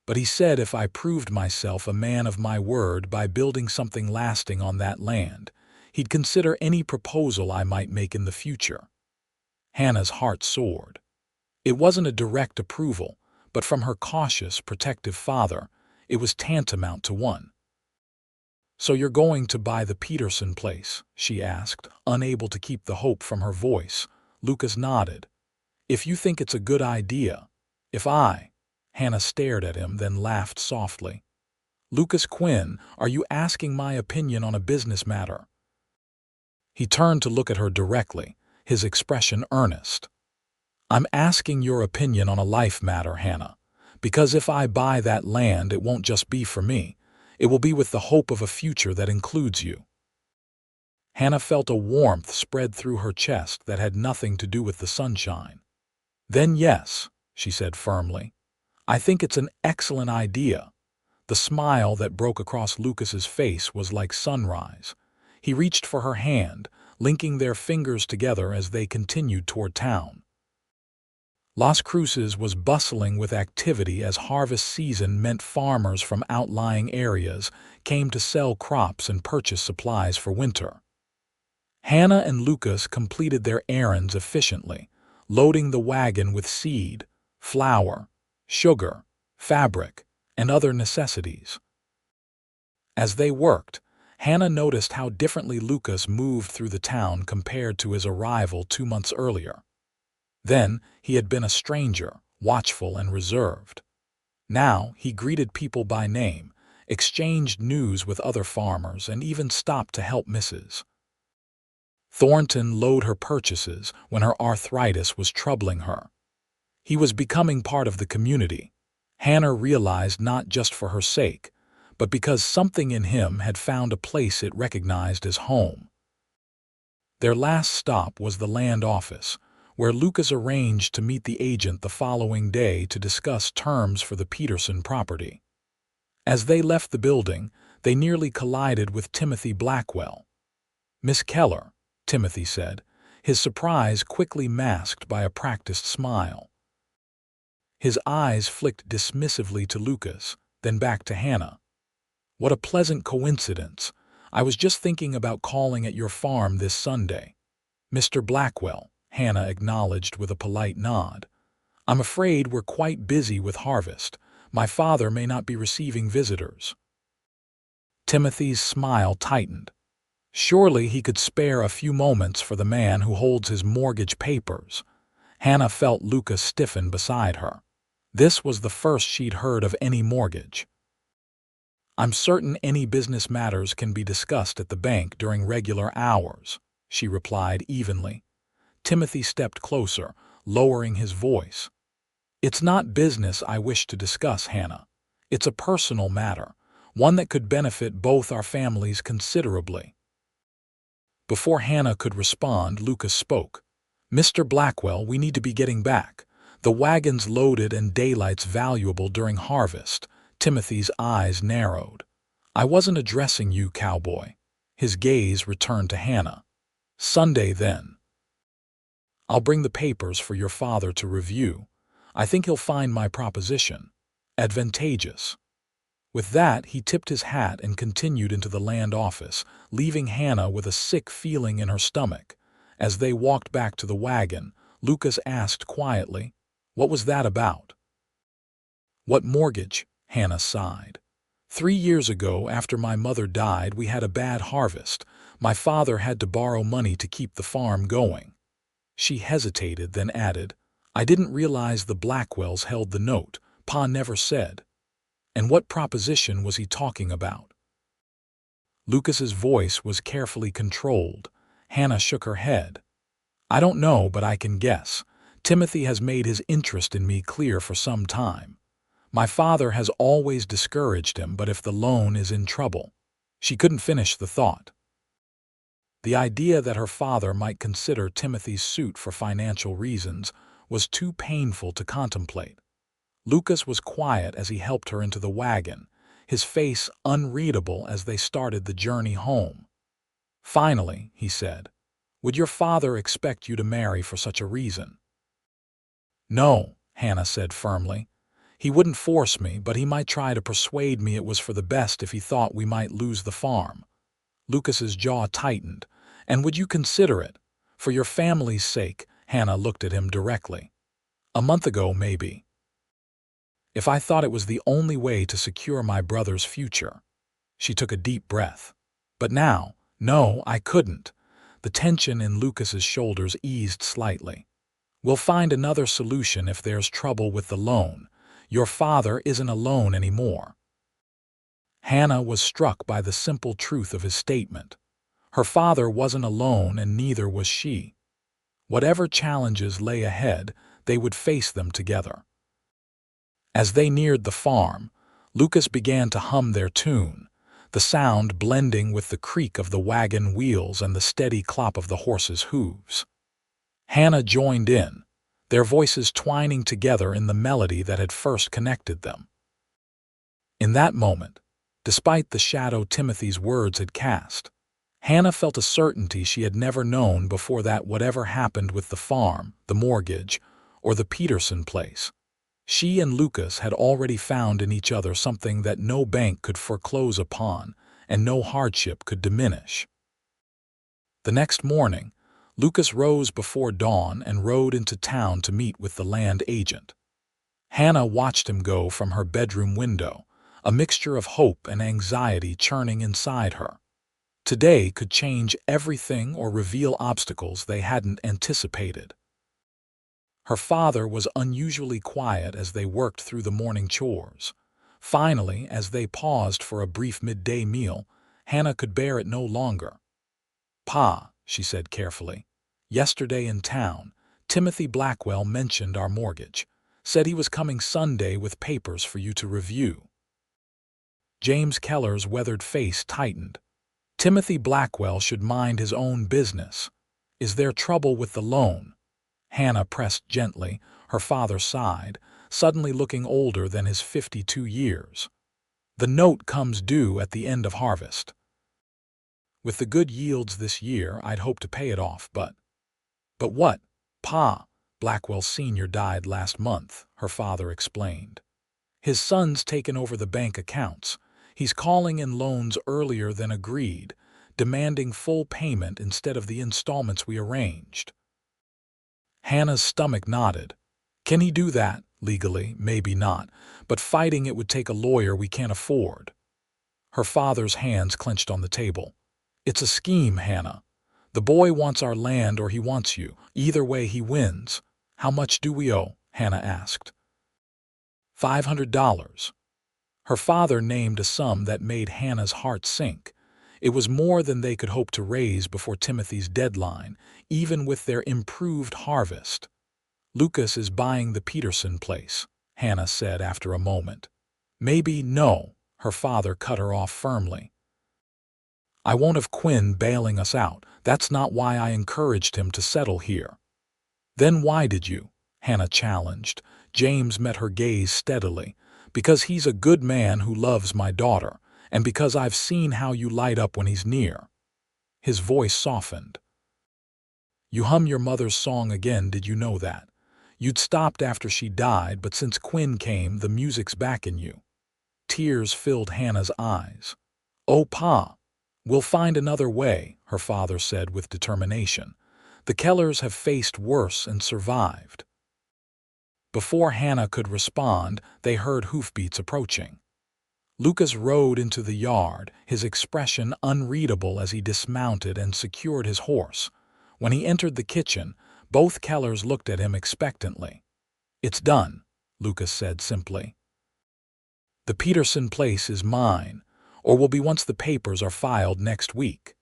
But he said if I proved myself a man of my word by building something lasting on that land, he'd consider any proposal I might make in the future." Hannah's heart soared. It wasn't a direct approval, but from her cautious, protective father, it was tantamount to one. "So you're going to buy the Peterson place?" she asked, unable to keep the hope from her voice. Lucas nodded. "If you think it's a good idea." Hannah stared at him, then laughed softly. "Lucas Quinn, are you asking my opinion on a business matter?" He turned to look at her directly, his expression earnest. "I'm asking your opinion on a life matter, Hannah, because if I buy that land, it won't just be for me. It will be with the hope of a future that includes you." Hannah felt a warmth spread through her chest that had nothing to do with the sunshine. "Then yes," she said firmly. "I think it's an excellent idea." The smile that broke across Lucas's face was like sunrise. He reached for her hand, linking their fingers together as they continued toward town. Las Cruces was bustling with activity as harvest season meant farmers from outlying areas came to sell crops and purchase supplies for winter. Hannah and Lucas completed their errands efficiently, loading the wagon with seed, flour, sugar, fabric, and other necessities. As they worked, Hannah noticed how differently Lucas moved through the town compared to his arrival 2 months earlier. Then, he had been a stranger, watchful and reserved. Now, he greeted people by name, exchanged news with other farmers, and even stopped to help Mrs. Thornton load her purchases when her arthritis was troubling her. He was becoming part of the community. Hannah realized not just for her sake, but because something in him had found a place it recognized as home. Their last stop was the land office, where Lucas arranged to meet the agent the following day to discuss terms for the Peterson property. As they left the building, they nearly collided with Timothy Blackwell. "Miss Keller," Timothy said, his surprise quickly masked by a practiced smile. His eyes flicked dismissively to Lucas, then back to Hannah. "What a pleasant coincidence. I was just thinking about calling at your farm this Sunday." "Mr. Blackwell," Hannah acknowledged with a polite nod. "I'm afraid we're quite busy with harvest. My father may not be receiving visitors." Timothy's smile tightened. Surely he could spare a few moments for the man who holds his mortgage papers. Hannah felt Lucas stiffen beside her. This was the first she'd heard of any mortgage. "I'm certain any business matters can be discussed at the bank during regular hours," she replied evenly. Timothy stepped closer, lowering his voice. "It's not business I wish to discuss, Hannah. It's a personal matter, one that could benefit both our families considerably." Before Hannah could respond, Lucas spoke. "Mr. Blackwell, we need to be getting back. The wagon's loaded and daylight's valuable during harvest." Timothy's eyes narrowed. "I wasn't addressing you, Cowboy." His gaze returned to Hannah. "Sunday, then. I'll bring the papers for your father to review. I think he'll find my proposition advantageous." With that, he tipped his hat and continued into the land office, leaving Hannah with a sick feeling in her stomach. As they walked back to the wagon, Lucas asked quietly, "What was that about?" "What mortgage?" Hannah sighed. 3 years ago, after my mother died, we had a bad harvest. My father had to borrow money to keep the farm going." She hesitated, then added, "I didn't realize the Blackwells held the note. Pa never said." "And what proposition was he talking about?" Lucas's voice was carefully controlled. Hannah shook her head. "I don't know, but I can guess. Timothy has made his interest in me clear for some time. My father has always discouraged him, but if the loan is in trouble." She couldn't finish the thought. The idea that her father might consider Timothy's suit for financial reasons was too painful to contemplate. Lucas was quiet as he helped her into the wagon, his face unreadable as they started the journey home. "Finally," he said, "would your father expect you to marry for such a reason?" "No," Hannah said firmly. "He wouldn't force me, but he might try to persuade me it was for the best if he thought we might lose the farm." Lucas's jaw tightened. "And would you consider it? For your family's sake?" Hannah looked at him directly. "A month ago, maybe. If I thought it was the only way to secure my brother's future." She took a deep breath. "But now, no, I couldn't." The tension in Lucas's shoulders eased slightly. "We'll find another solution if there's trouble with the loan. Your father isn't alone anymore." Hannah was struck by the simple truth of his statement. Her father wasn't alone, and neither was she. Whatever challenges lay ahead, they would face them together. As they neared the farm, Lucas began to hum their tune, the sound blending with the creak of the wagon wheels and the steady clop of the horses' hooves. Hannah joined in, their voices twining together in the melody that had first connected them. In that moment, despite the shadow Timothy's words had cast, Hannah felt a certainty she had never known before that whatever happened with the farm, the mortgage, or the Peterson place. She and Lucas had already found in each other something that no bank could foreclose upon and no hardship could diminish. The next morning, Lucas rose before dawn and rode into town to meet with the land agent. Hannah watched him go from her bedroom window, a mixture of hope and anxiety churning inside her. Today could change everything or reveal obstacles they hadn't anticipated. Her father was unusually quiet as they worked through the morning chores. Finally, as they paused for a brief midday meal, Hannah could bear it no longer. "Pa," she said carefully, "yesterday in town, Timothy Blackwell mentioned our mortgage, said he was coming Sunday with papers for you to review." James Keller's weathered face tightened. Timothy Blackwell should mind his own business. Is there trouble with the loan? Hannah pressed gently. Her father sighed, suddenly looking older than his 52 years. "The note comes due at the end of harvest. With the good yields this year, I'd hope to pay it off, but..." "But what, Pa?" "Blackwell Sr. died last month," her father explained. "His son's taken over the bank accounts. He's calling in loans earlier than agreed, demanding full payment instead of the installments we arranged." Hannah's stomach nodded. "Can he do that? Legally, maybe not, but fighting it would take a lawyer we can't afford." Her father's hands clenched on the table. "It's a scheme, Hannah. The boy wants our land or he wants you. Either way he wins." "How much do we owe?" Hannah asked. $500. Her father named a sum that made Hannah's heart sink. It was more than they could hope to raise before Timothy's deadline, even with their improved harvest. "Lucas is buying the Peterson place," Hannah said after a moment. "Maybe no," her father cut her off firmly. "I won't have Quinn bailing us out. That's not why I encouraged him to settle here." "Then why did you?" Hannah challenged. James met her gaze steadily. "Because he's a good man who loves my daughter, and because I've seen how you light up when he's near." His voice softened. "You hum your mother's song again, did you know that? You'd stopped after she died, but since Quinn came, the music's back in you." Tears filled Hannah's eyes. "Oh, Pa, we'll find another way," her father said with determination. "The Kellers have faced worse and survived." Before Hannah could respond, they heard hoofbeats approaching. Lucas rode into the yard, his expression unreadable as he dismounted and secured his horse. When he entered the kitchen, both Kellers looked at him expectantly. "It's done," Lucas said simply. "The Peterson place is mine, or will be once the papers are filed next week."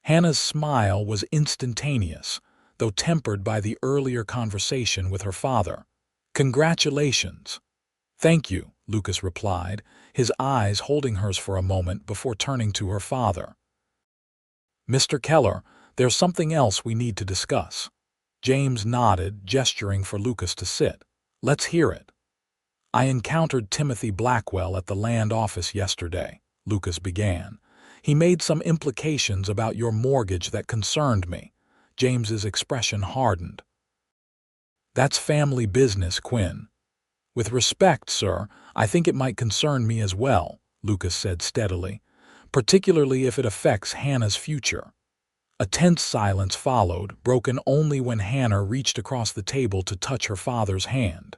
Hannah's smile was instantaneous, though tempered by the earlier conversation with her father. "Congratulations." "Thank you," Lucas replied, his eyes holding hers for a moment before turning to her father. "Mr. Keller, there's something else we need to discuss." James nodded, gesturing for Lucas to sit. "Let's hear it." "I encountered Timothy Blackwell at the land office yesterday," Lucas began. "He made some implications about your mortgage that concerned me." James's expression hardened. "That's family business, Quinn." "With respect, sir, I think it might concern me as well," Lucas said steadily, "particularly if it affects Hannah's future." A tense silence followed, broken only when Hannah reached across the table to touch her father's hand.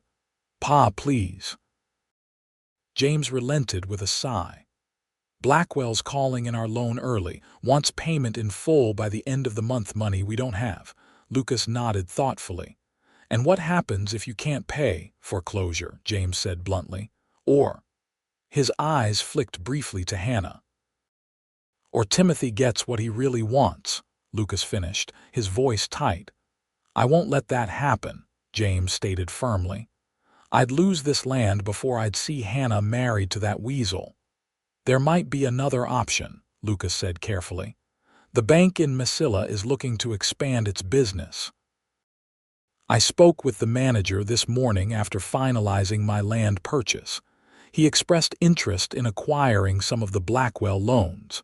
"Pa, please." James relented with a sigh. "Blackwell's calling in our loan early, wants payment in full by the end of the month, money we don't have." Lucas nodded thoughtfully. "And what happens if you can't pay?" "Foreclosure," James said bluntly. "Or..." His eyes flicked briefly to Hannah. "Or Timothy gets what he really wants," Lucas finished, his voice tight. "I won't let that happen," James stated firmly. "I'd lose this land before I'd see Hannah married to that weasel." "There might be another option," Lucas said carefully. "The bank in Mesilla is looking to expand its business. I spoke with the manager this morning after finalizing my land purchase. He expressed interest in acquiring some of the Blackwell loans."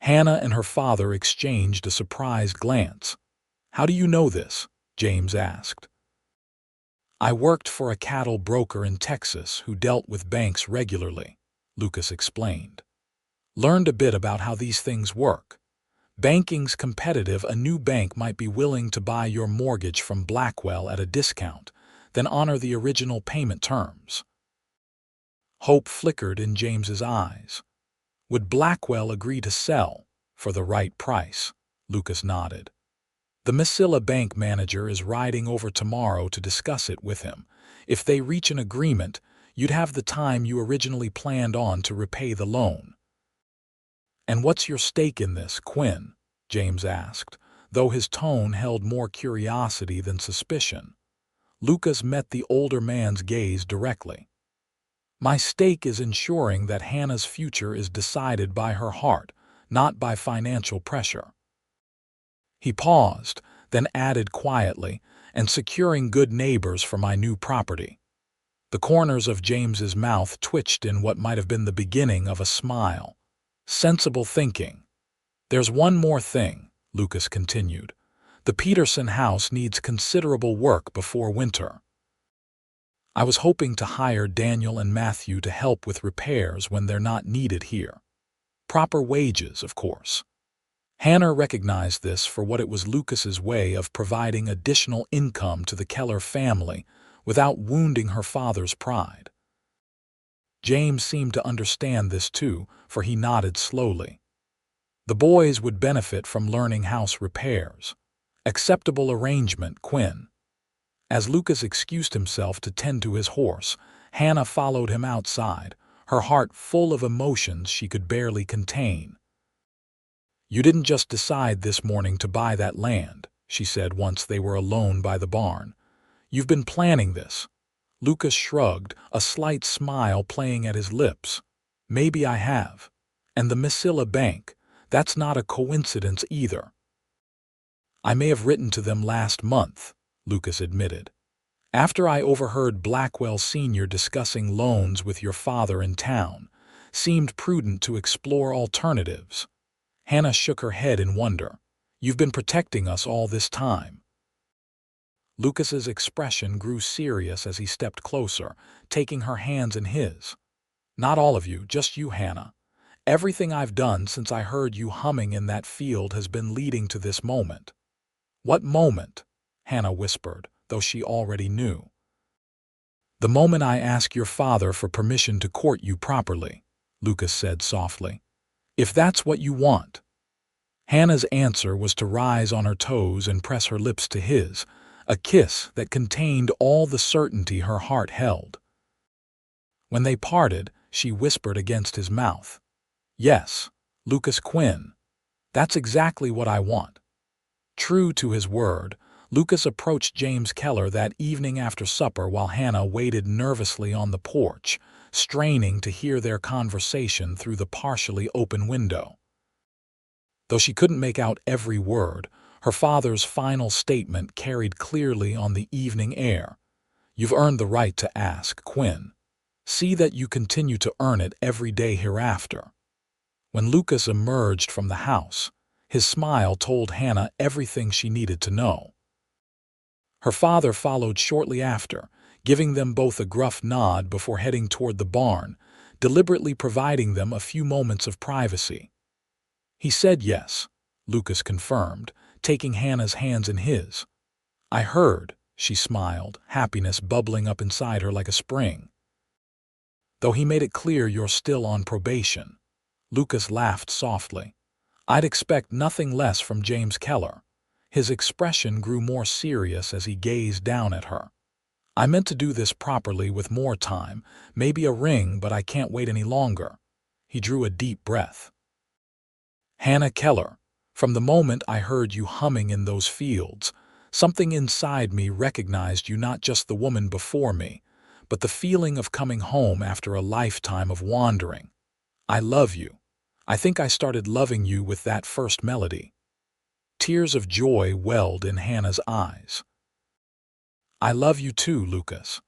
Hannah and her father exchanged a surprised glance. "How do you know this?" James asked. I worked for a cattle broker in Texas who dealt with banks regularly, Lucas explained. Learned a bit about how these things work. Banking's competitive. A new bank might be willing to buy your mortgage from Blackwell at a discount, then honor the original payment terms. Hope flickered in James's eyes. Would Blackwell agree to sell for the right price? Lucas nodded. The Misilla bank manager is riding over tomorrow to discuss it with him. If they reach an agreement, you'd have the time you originally planned on to repay the loan. And what's your stake in this, Quinn? James asked, though his tone held more curiosity than suspicion. Lucas met the older man's gaze directly. My stake is ensuring that Hannah's future is decided by her heart, not by financial pressure. He paused, then added quietly, and securing good neighbors for my new property. The corners of James's mouth twitched in what might have been the beginning of a smile. Sensible thinking. There's one more thing, Lucas continued. The Peterson house needs considerable work before winter. I was hoping to hire Daniel and Matthew to help with repairs when they're not needed here. Proper wages, of course. Hannah recognized this for what it was Lucas's way of providing additional income to the Keller family without wounding her father's pride. James seemed to understand this too, for he nodded slowly. The boys would benefit from learning house repairs. Acceptable arrangement, Quinn. As Lucas excused himself to tend to his horse, Hannah followed him outside, her heart full of emotions she could barely contain. You didn't just decide this morning to buy that land, she said once they were alone by the barn. You've been planning this. Lucas shrugged, a slight smile playing at his lips. Maybe I have. And the Misilla Bank, that's not a coincidence either. I may have written to them last month, Lucas admitted. After I overheard Blackwell Sr. discussing loans with your father in town, seemed prudent to explore alternatives. Hannah shook her head in wonder. You've been protecting us all this time. Lucas's expression grew serious as he stepped closer, taking her hands in his. Not all of you, just you, Hannah. Everything I've done since I heard you humming in that field has been leading to this moment. What moment? Hannah whispered, though she already knew. The moment I ask your father for permission to court you properly, Lucas said softly. If that's what you want. Hannah's answer was to rise on her toes and press her lips to his, a kiss that contained all the certainty her heart held. When they parted, she whispered against his mouth. Yes, Lucas Quinn. That's exactly what I want. True to his word, Lucas approached James Keller that evening after supper while Hannah waited nervously on the porch, straining to hear their conversation through the partially open window. Though she couldn't make out every word, her father's final statement carried clearly on the evening air. You've earned the right to ask, Quinn. See that you continue to earn it every day hereafter. When Lucas emerged from the house, his smile told Hannah everything she needed to know. Her father followed shortly after, giving them both a gruff nod before heading toward the barn, deliberately providing them a few moments of privacy. He said yes, Lucas confirmed, taking Hannah's hands in his. I heard, she smiled, happiness bubbling up inside her like a spring. Though he made it clear you're still on probation. Lucas laughed softly. I'd expect nothing less from James Keller. His expression grew more serious as he gazed down at her. I meant to do this properly with more time, maybe a ring, but I can't wait any longer. He drew a deep breath. Hannah Keller, from the moment I heard you humming in those fields, something inside me recognized you not just the woman before me, but the feeling of coming home after a lifetime of wandering. I love you. I think I started loving you with that first melody. Tears of joy welled in Hannah's eyes. I love you too, Lucas.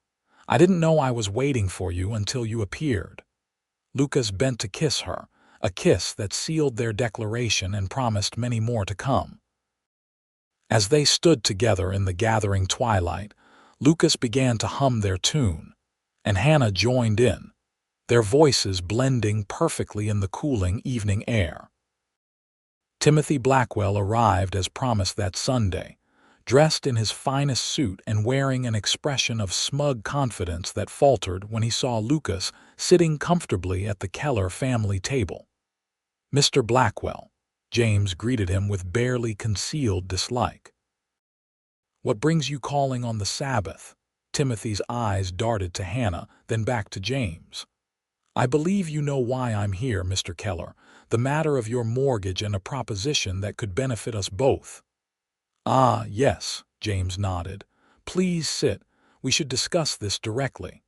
I didn't know I was waiting for you until you appeared. Lucas bent to kiss her, a kiss that sealed their declaration and promised many more to come. As they stood together in the gathering twilight, Lucas began to hum their tune, and Hannah joined in, their voices blending perfectly in the cooling evening air. Timothy Blackwell arrived as promised that Sunday, dressed in his finest suit and wearing an expression of smug confidence that faltered when he saw Lucas sitting comfortably at the Keller family table. "Mr. Blackwell," James greeted him with barely concealed dislike. "What brings you calling on the Sabbath?" Timothy's eyes darted to Hannah, then back to James. "I believe you know why I'm here, Mr. Keller, the matter of your mortgage and a proposition that could benefit us both." "Ah, yes," James nodded. "Please sit. We should discuss this directly."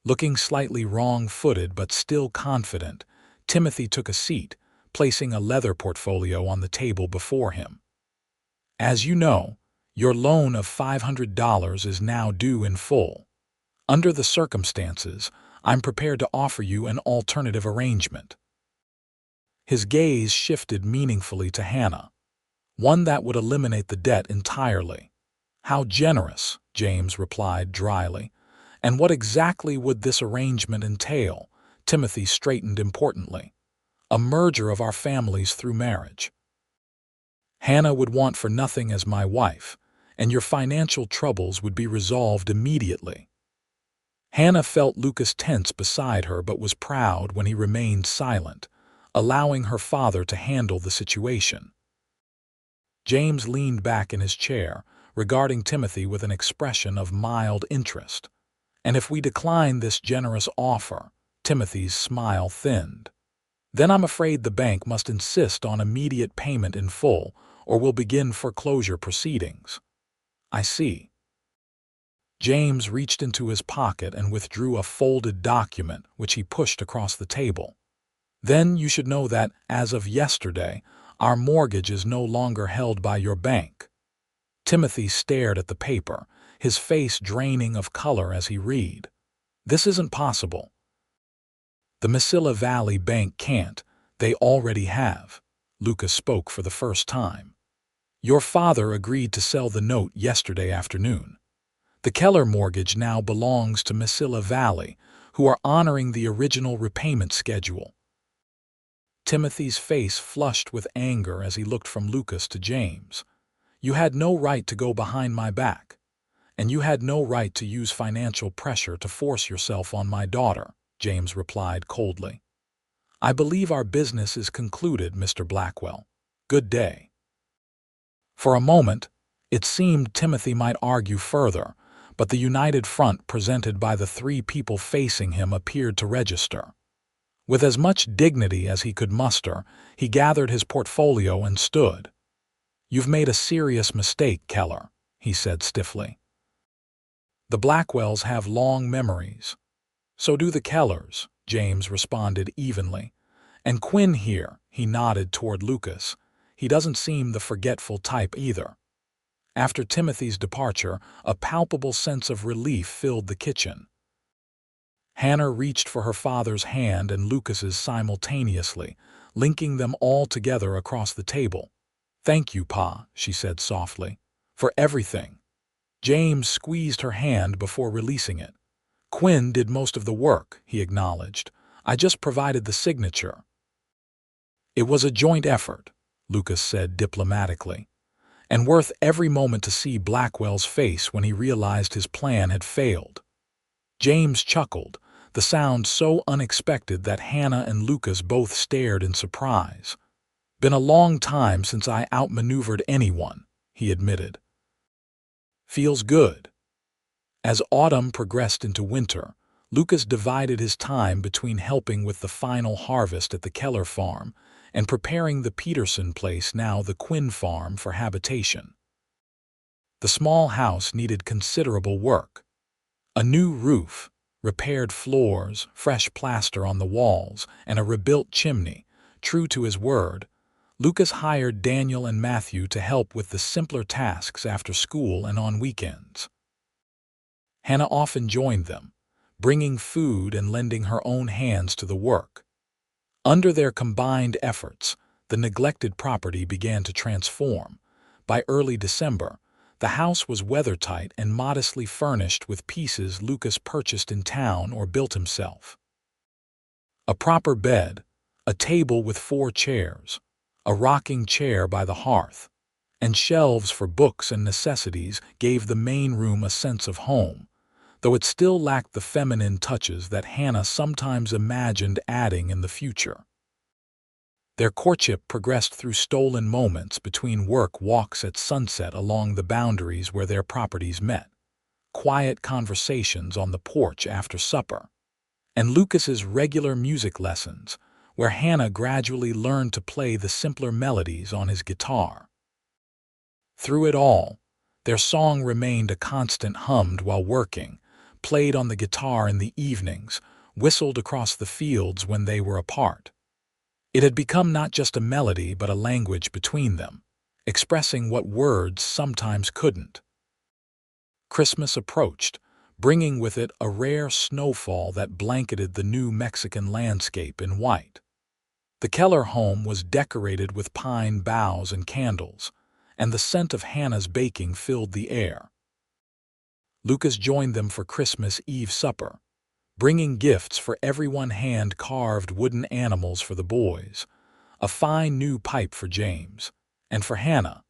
Looking slightly wrong-footed but still confident, Timothy took a seat, placing a leather portfolio on the table before him. "As you know, your loan of $500 is now due in full. Under the circumstances, I'm prepared to offer you an alternative arrangement." His gaze shifted meaningfully to Hannah, one that would eliminate the debt entirely. "How generous," James replied dryly. "And what exactly would this arrangement entail?" Timothy straightened importantly. "A merger of our families through marriage. Hannah would want for nothing as my wife, and your financial troubles would be resolved immediately." Hannah felt Lucas tense beside her but was proud when he remained silent, allowing her father to handle the situation. James leaned back in his chair, regarding Timothy with an expression of mild interest. "And if we decline this generous offer," Timothy's smile thinned, "then I'm afraid the bank must insist on immediate payment in full, or we'll begin foreclosure proceedings." "I see." James reached into his pocket and withdrew a folded document, which he pushed across the table. "Then you should know that, as of yesterday, our mortgage is no longer held by your bank." Timothy stared at the paper, his face draining of color as he read. "This isn't possible." "The Mesilla Valley Bank can't. They already have." Lucas spoke for the first time. "Your father agreed to sell the note yesterday afternoon. The Keller mortgage now belongs to Mesilla Valley, who are honoring the original repayment schedule." Timothy's face flushed with anger as he looked from Lucas to James. "You had no right to go behind my back, and you had no right to use financial pressure to force yourself on my daughter," James replied coldly. "I believe our business is concluded, Mr. Blackwell. Good day." For a moment, it seemed Timothy might argue further, but the united front presented by the three people facing him appeared to register. With as much dignity as he could muster, he gathered his portfolio and stood. "You've made a serious mistake, Keller," he said stiffly. "The Blackwells have long memories." "So do the Kellers," James responded evenly. "And Quinn here," he nodded toward Lucas. "He doesn't seem the forgetful type either." After Timothy's departure, a palpable sense of relief filled the kitchen. Hannah reached for her father's hand and Lucas's simultaneously, linking them all together across the table. "Thank you, Pa," she said softly, "for everything." James squeezed her hand before releasing it. "Quinn did most of the work," he acknowledged. "I just provided the signature." "It was a joint effort," Lucas said diplomatically, "and worth every moment to see Blackwell's face when he realized his plan had failed." James chuckled, the sound so unexpected that Hannah and Lucas both stared in surprise. "Been a long time since I outmaneuvered anyone," he admitted. "Feels good." As autumn progressed into winter, Lucas divided his time between helping with the final harvest at the Keller farm and preparing the Peterson place, now the Quinn farm, for habitation. The small house needed considerable work. A new roof, repaired floors, fresh plaster on the walls, and a rebuilt chimney. True to his word, Lucas hired Daniel and Matthew to help with the simpler tasks after school and on weekends. Hannah often joined them, bringing food and lending her own hands to the work. Under their combined efforts, the neglected property began to transform. By early December, The house was weathertight and modestly furnished with pieces Lucas purchased in town or built himself. A proper bed, a table with 4 chairs, a rocking chair by the hearth, and shelves for books and necessities gave the main room a sense of home, though it still lacked the feminine touches that Hannah sometimes imagined adding in the future. Their courtship progressed through stolen moments between work walks at sunset along the boundaries where their properties met, quiet conversations on the porch after supper, and Lucas's regular music lessons, where Hannah gradually learned to play the simpler melodies on his guitar. Through it all, their song remained a constant, hummed while working, played on the guitar in the evenings, whistled across the fields when they were apart. It had become not just a melody but a language between them, expressing what words sometimes couldn't. Christmas approached, bringing with it a rare snowfall that blanketed the New Mexican landscape in white. The Keller home was decorated with pine boughs and candles, and the scent of Hannah's baking filled the air. Lucas joined them for Christmas Eve supper, bringing gifts for everyone: hand-carved wooden animals for the boys, a fine new pipe for James, and for Hannah,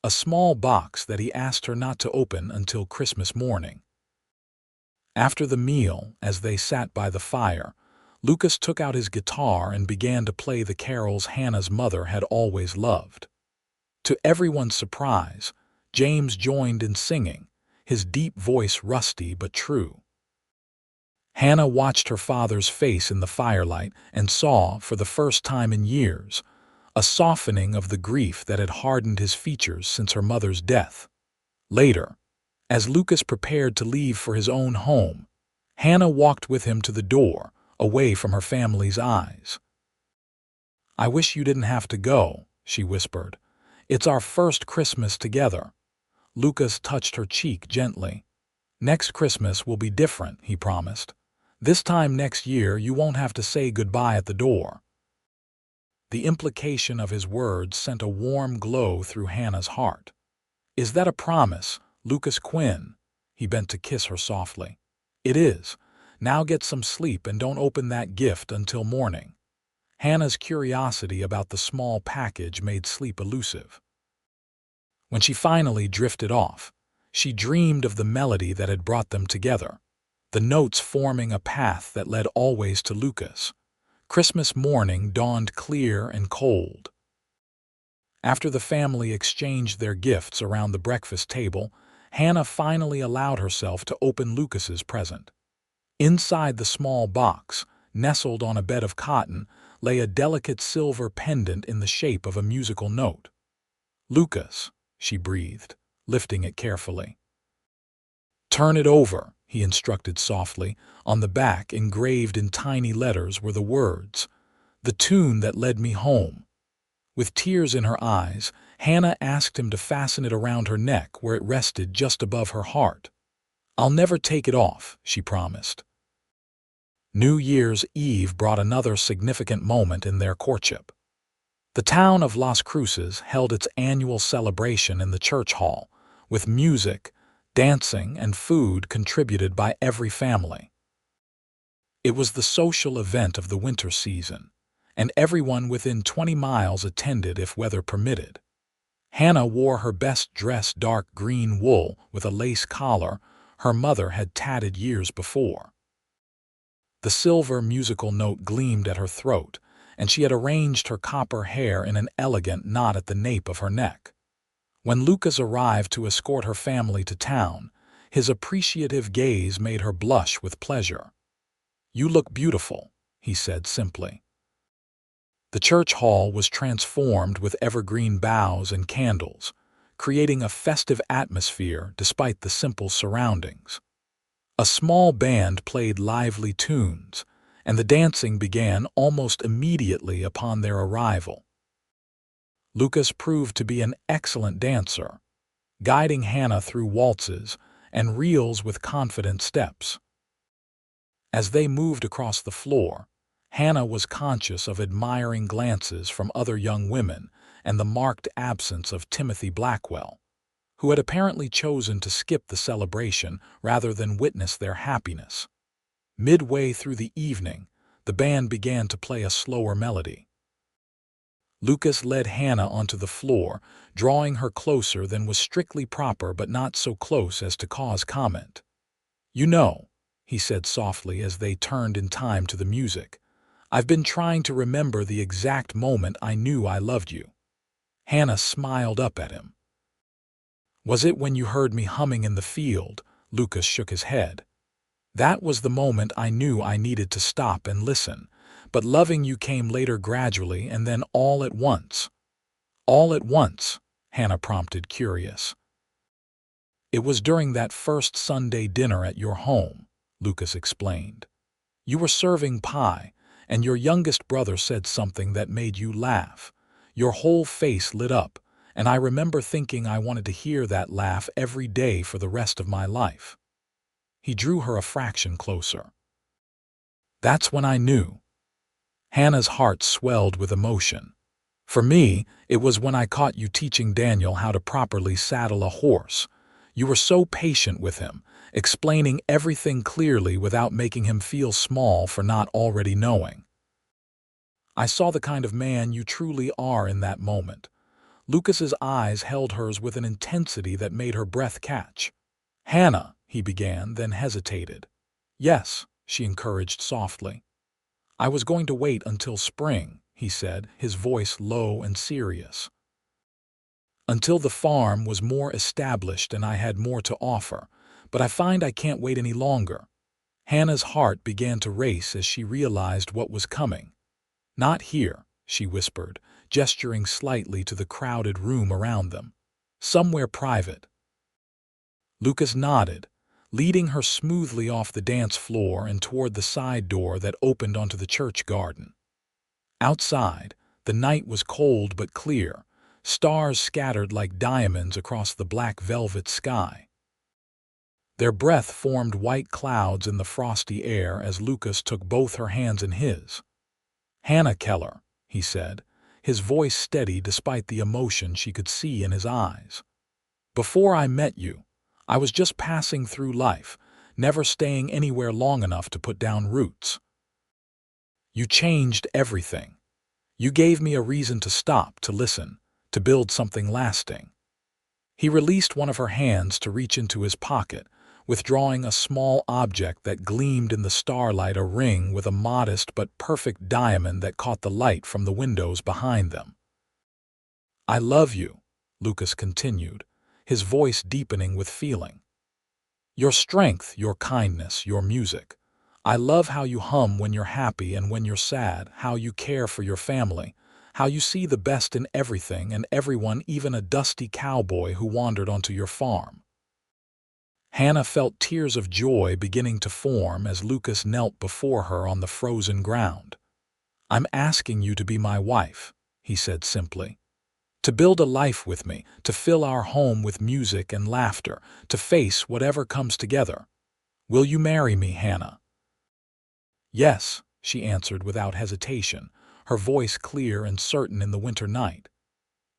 a small box that he asked her not to open until Christmas morning. After the meal, as they sat by the fire, Lucas took out his guitar and began to play the carols Hannah's mother had always loved. To everyone's surprise, James joined in singing, his deep voice rusty but true. Hannah watched her father's face in the firelight and saw, for the first time in years, a softening of the grief that had hardened his features since her mother's death. Later, as Lucas prepared to leave for his own home, Hannah walked with him to the door, away from her family's eyes. "I wish you didn't have to go," she whispered. "It's our first Christmas together." Lucas touched her cheek gently. "Next Christmas will be different," he promised. "This time next year you won't have to say goodbye at the door." The implication of his words sent a warm glow through Hannah's heart. "Is that a promise, Lucas Quinn?" He bent to kiss her softly. "It is. Now get some sleep and don't open that gift until morning." Hannah's curiosity about the small package made sleep elusive. When she finally drifted off, she dreamed of the melody that had brought them together, the notes forming a path that led always to Lucas. Christmas morning dawned clear and cold. After the family exchanged their gifts around the breakfast table, Hannah finally allowed herself to open Lucas's present. Inside the small box, nestled on a bed of cotton, lay a delicate silver pendant in the shape of a musical note. "Lucas," she breathed, lifting it carefully. "Turn it over," he instructed softly. On the back, engraved in tiny letters, were the words, "The tune that led me home." With tears in her eyes, Hannah asked him to fasten it around her neck where it rested just above her heart. "I'll never take it off," she promised. New Year's Eve brought another significant moment in their courtship. The town of Las Cruces held its annual celebration in the church hall, with music, dancing, and food contributed by every family. It was the social event of the winter season, and everyone within 20 miles attended if weather permitted. Hannah wore her best dress, dark green wool with a lace collar her mother had tatted years before. The silver musical note gleamed at her throat, and she had arranged her copper hair in an elegant knot at the nape of her neck. When Lucas arrived to escort her family to town, his appreciative gaze made her blush with pleasure. "You look beautiful," he said simply. The church hall was transformed with evergreen boughs and candles, creating a festive atmosphere despite the simple surroundings. A small band played lively tunes, and the dancing began almost immediately upon their arrival. Lucas proved to be an excellent dancer, guiding Hannah through waltzes and reels with confident steps. As they moved across the floor, Hannah was conscious of admiring glances from other young women and the marked absence of Timothy Blackwell, who had apparently chosen to skip the celebration rather than witness their happiness. Midway through the evening, the band began to play a slower melody. Lucas led Hannah onto the floor, drawing her closer than was strictly proper but not so close as to cause comment. "You know," he said softly as they turned in time to the music, "I've been trying to remember the exact moment I knew I loved you." Hannah smiled up at him. "Was it when you heard me humming in the field?" Lucas shook his head. "That was the moment I knew I needed to stop and listen, but loving you came later gradually and then all at once." "All at once?" Hannah prompted, curious. "It was during that first Sunday dinner at your home," Lucas explained. "You were serving pie, and your youngest brother said something that made you laugh. Your whole face lit up, and I remember thinking I wanted to hear that laugh every day for the rest of my life." He drew her a fraction closer. "That's when I knew." Hannah's heart swelled with emotion. "For me, it was when I caught you teaching Daniel how to properly saddle a horse. You were so patient with him, explaining everything clearly without making him feel small for not already knowing. I saw the kind of man you truly are in that moment." Lucas's eyes held hers with an intensity that made her breath catch. "Hannah," he began, then hesitated. "Yes," she encouraged softly. "I was going to wait until spring," he said, his voice low and serious. "Until the farm was more established and I had more to offer, but I find I can't wait any longer." Hannah's heart began to race as she realized what was coming. "Not here," she whispered, gesturing slightly to the crowded room around them. "Somewhere private." Lucas nodded, leading her smoothly off the dance floor and toward the side door that opened onto the church garden. Outside, the night was cold but clear, stars scattered like diamonds across the black velvet sky. Their breath formed white clouds in the frosty air as Lucas took both her hands in his. "Hannah Keller," he said, his voice steady despite the emotion she could see in his eyes. "Before I met you, I was just passing through life, never staying anywhere long enough to put down roots. You changed everything. You gave me a reason to stop, to listen, to build something lasting." He released one of her hands to reach into his pocket, withdrawing a small object that gleamed in the starlight, a ring with a modest but perfect diamond that caught the light from the windows behind them. "I love you," Lucas continued, his voice deepening with feeling. "Your strength, your kindness, your music. I love how you hum when you're happy and when you're sad, how you care for your family, how you see the best in everything and everyone, even a dusty cowboy who wandered onto your farm." Hannah felt tears of joy beginning to form as Lucas knelt before her on the frozen ground. "I'm asking you to be my wife," he said simply. "To build a life with me, to fill our home with music and laughter, to face whatever comes together. Will you marry me, Hannah?" "Yes," she answered without hesitation, her voice clear and certain in the winter night.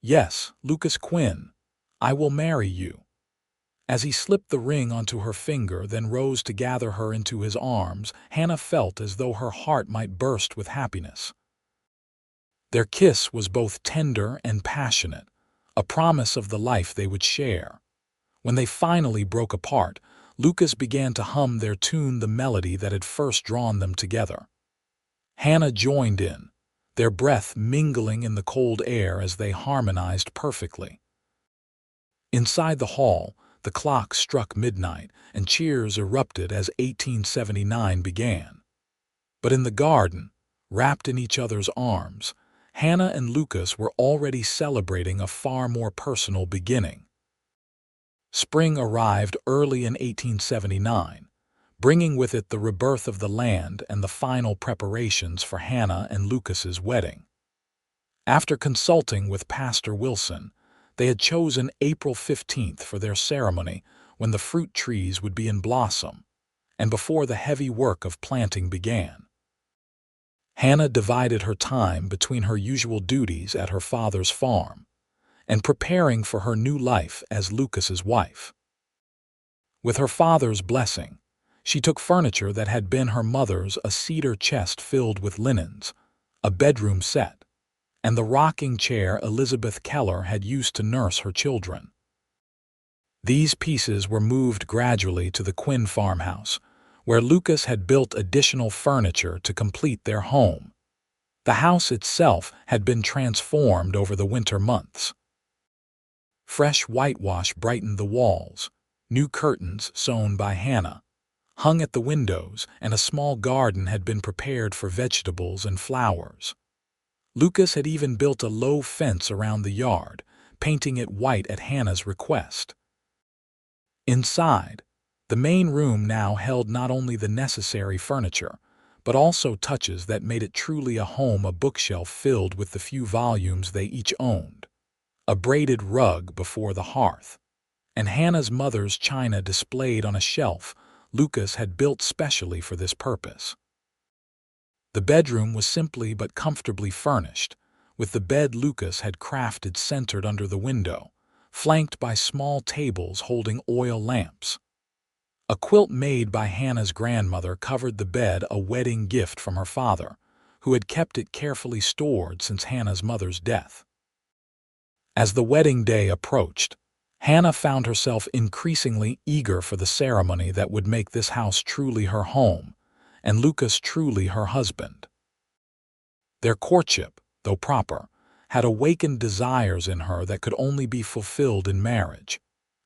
"Yes, Lucas Quinn, I will marry you." As he slipped the ring onto her finger, then rose to gather her into his arms, Hannah felt as though her heart might burst with happiness. Their kiss was both tender and passionate, a promise of the life they would share. When they finally broke apart, Lucas began to hum their tune, the melody that had first drawn them together. Hannah joined in, their breath mingling in the cold air as they harmonized perfectly. Inside the hall, the clock struck midnight, and cheers erupted as 1879 began. But in the garden, wrapped in each other's arms, Hannah and Lucas were already celebrating a far more personal beginning. Spring arrived early in 1879, bringing with it the rebirth of the land and the final preparations for Hannah and Lucas's wedding. After consulting with Pastor Wilson, they had chosen April 15th for their ceremony, when the fruit trees would be in blossom, and before the heavy work of planting began. Hannah divided her time between her usual duties at her father's farm, and preparing for her new life as Lucas's wife. With her father's blessing, she took furniture that had been her mother's, a cedar chest filled with linens, a bedroom set, and the rocking chair Elizabeth Keller had used to nurse her children. These pieces were moved gradually to the Quinn farmhouse, where Lucas had built additional furniture to complete their home. The house itself had been transformed over the winter months. Fresh whitewash brightened the walls, new curtains sewn by Hannah hung at the windows, and a small garden had been prepared for vegetables and flowers. Lucas had even built a low fence around the yard, painting it white at Hannah's request. Inside, the main room now held not only the necessary furniture, but also touches that made it truly a home: a bookshelf filled with the few volumes they each owned, a braided rug before the hearth, and Hannah's mother's china displayed on a shelf Lucas had built specially for this purpose. The bedroom was simply but comfortably furnished, with the bed Lucas had crafted centered under the window, flanked by small tables holding oil lamps. A quilt made by Hannah's grandmother covered the bed, a wedding gift from her father, who had kept it carefully stored since Hannah's mother's death. As the wedding day approached, Hannah found herself increasingly eager for the ceremony that would make this house truly her home, and Lucas truly her husband. Their courtship, though proper, had awakened desires in her that could only be fulfilled in marriage,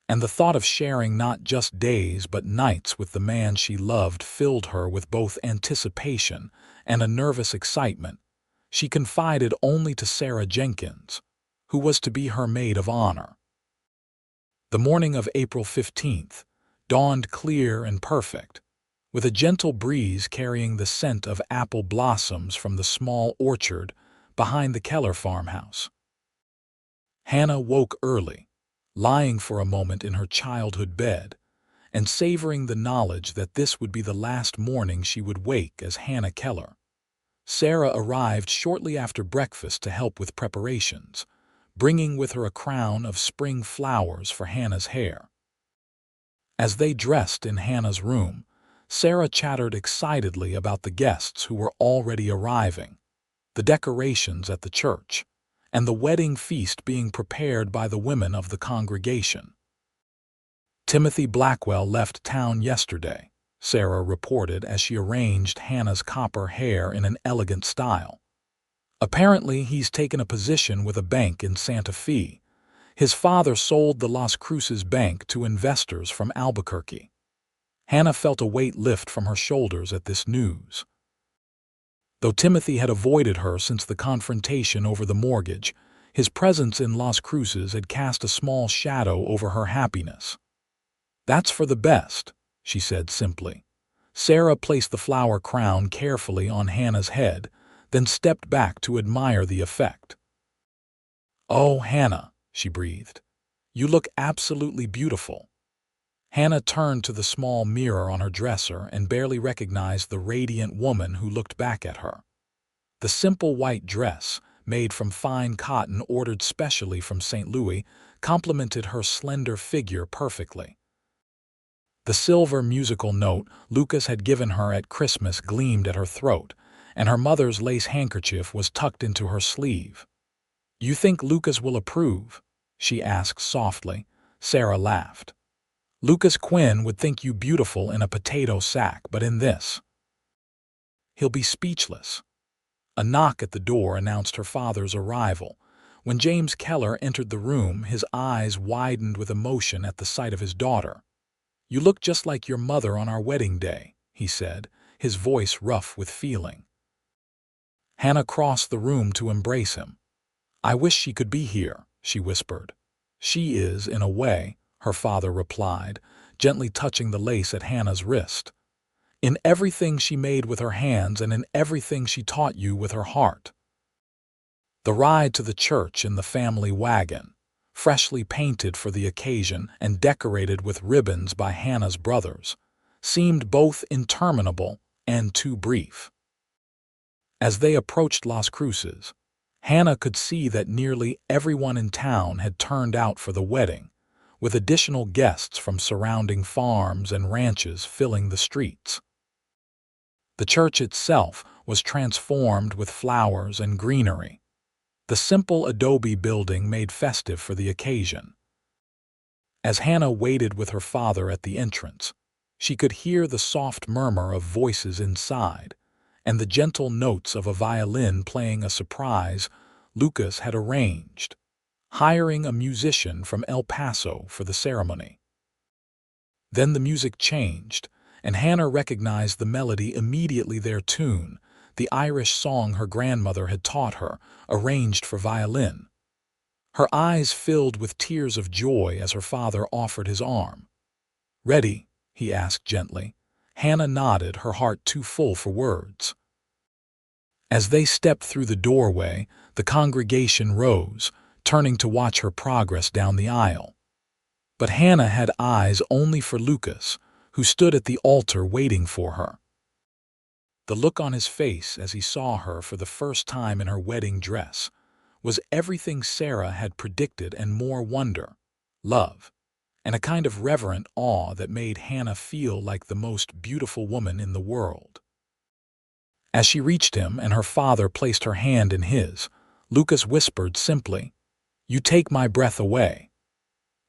and the thought of sharing not just days but nights with the man she loved filled her with both anticipation and a nervous excitement. She confided only to Sarah Jenkins, who was to be her maid of honor. The morning of April 15th dawned clear and perfect, with a gentle breeze carrying the scent of apple blossoms from the small orchard behind the Keller farmhouse. Hannah woke early, lying for a moment in her childhood bed, and savoring the knowledge that this would be the last morning she would wake as Hannah Keller. Sarah arrived shortly after breakfast to help with preparations, bringing with her a crown of spring flowers for Hannah's hair. As they dressed in Hannah's room, Sarah chattered excitedly about the guests who were already arriving, the decorations at the church, and the wedding feast being prepared by the women of the congregation. "Timothy Blackwell left town yesterday," Sarah reported as she arranged Hannah's copper hair in an elegant style. "Apparently he's taken a position with a bank in Santa Fe. His father sold the Las Cruces Bank to investors from Albuquerque." Hannah felt a weight lift from her shoulders at this news. Though Timothy had avoided her since the confrontation over the mortgage, his presence in Las Cruces had cast a small shadow over her happiness. "That's for the best," she said simply. Sarah placed the flower crown carefully on Hannah's head, then stepped back to admire the effect. "Oh, Hannah," she breathed, "you look absolutely beautiful." Hannah turned to the small mirror on her dresser and barely recognized the radiant woman who looked back at her. The simple white dress, made from fine cotton ordered specially from St. Louis, complemented her slender figure perfectly. The silver musical note Lucas had given her at Christmas gleamed at her throat, and her mother's lace handkerchief was tucked into her sleeve. "You think Lucas will approve?" she asked softly. Sarah laughed. "Lucas Quinn would think you beautiful in a potato sack, but in this, he'll be speechless." A knock at the door announced her father's arrival. When James Keller entered the room, his eyes widened with emotion at the sight of his daughter. "You look just like your mother on our wedding day," he said, his voice rough with feeling. Hannah crossed the room to embrace him. "I wish she could be here," she whispered. "She is, in a way," her father replied, gently touching the lace at Hannah's wrist. "In everything she made with her hands and in everything she taught you with her heart." The ride to the church in the family wagon, freshly painted for the occasion and decorated with ribbons by Hannah's brothers, seemed both interminable and too brief. As they approached Las Cruces, Hannah could see that nearly everyone in town had turned out for the wedding, with additional guests from surrounding farms and ranches filling the streets. The church itself was transformed with flowers and greenery, the simple adobe building made festive for the occasion. As Hannah waited with her father at the entrance, she could hear the soft murmur of voices inside and the gentle notes of a violin playing a surprise Lucas had arranged, hiring a musician from El Paso for the ceremony. Then the music changed, and Hannah recognized the melody immediately, their tune, the Irish song her grandmother had taught her, arranged for violin. Her eyes filled with tears of joy as her father offered his arm. "Ready?" he asked gently. Hannah nodded, her heart too full for words. As they stepped through the doorway, the congregation rose, turning to watch her progress down the aisle. But Hannah had eyes only for Lucas, who stood at the altar waiting for her. The look on his face as he saw her for the first time in her wedding dress was everything Sarah had predicted and more: wonder, love, and a kind of reverent awe that made Hannah feel like the most beautiful woman in the world. As she reached him and her father placed her hand in his, Lucas whispered simply, "You take my breath away."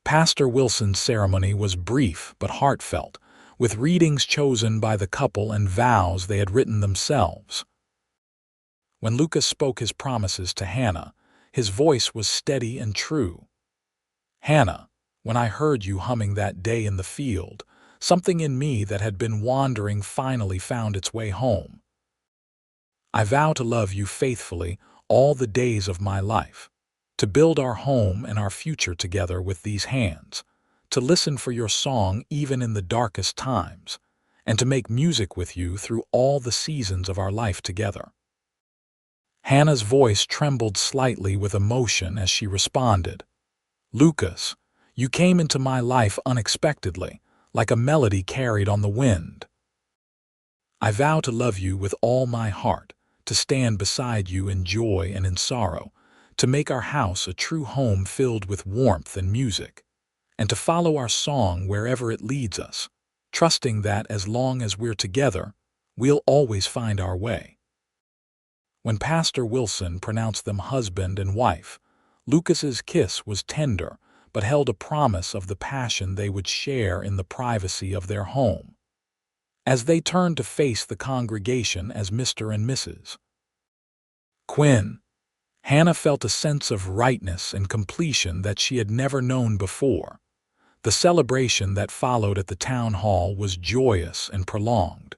Pastor Wilson's ceremony was brief but heartfelt, with readings chosen by the couple and vows they had written themselves. When Lucas spoke his promises to Hannah, his voice was steady and true. "Hannah, when I heard you humming that day in the field, something in me that had been wandering finally found its way home. I vow to love you faithfully all the days of my life, to build our home and our future together with these hands, to listen for your song even in the darkest times, and to make music with you through all the seasons of our life together." Hannah's voice trembled slightly with emotion as she responded, "Lucas, you came into my life unexpectedly, like a melody carried on the wind. I vow to love you with all my heart, to stand beside you in joy and in sorrow, to make our house a true home filled with warmth and music, and to follow our song wherever it leads us, trusting that as long as we're together, we'll always find our way." When Pastor Wilson pronounced them husband and wife, Lucas's kiss was tender but held a promise of the passion they would share in the privacy of their home. As they turned to face the congregation as Mr. and Mrs. Quinn, Hannah felt a sense of rightness and completion that she had never known before. The celebration that followed at the town hall was joyous and prolonged.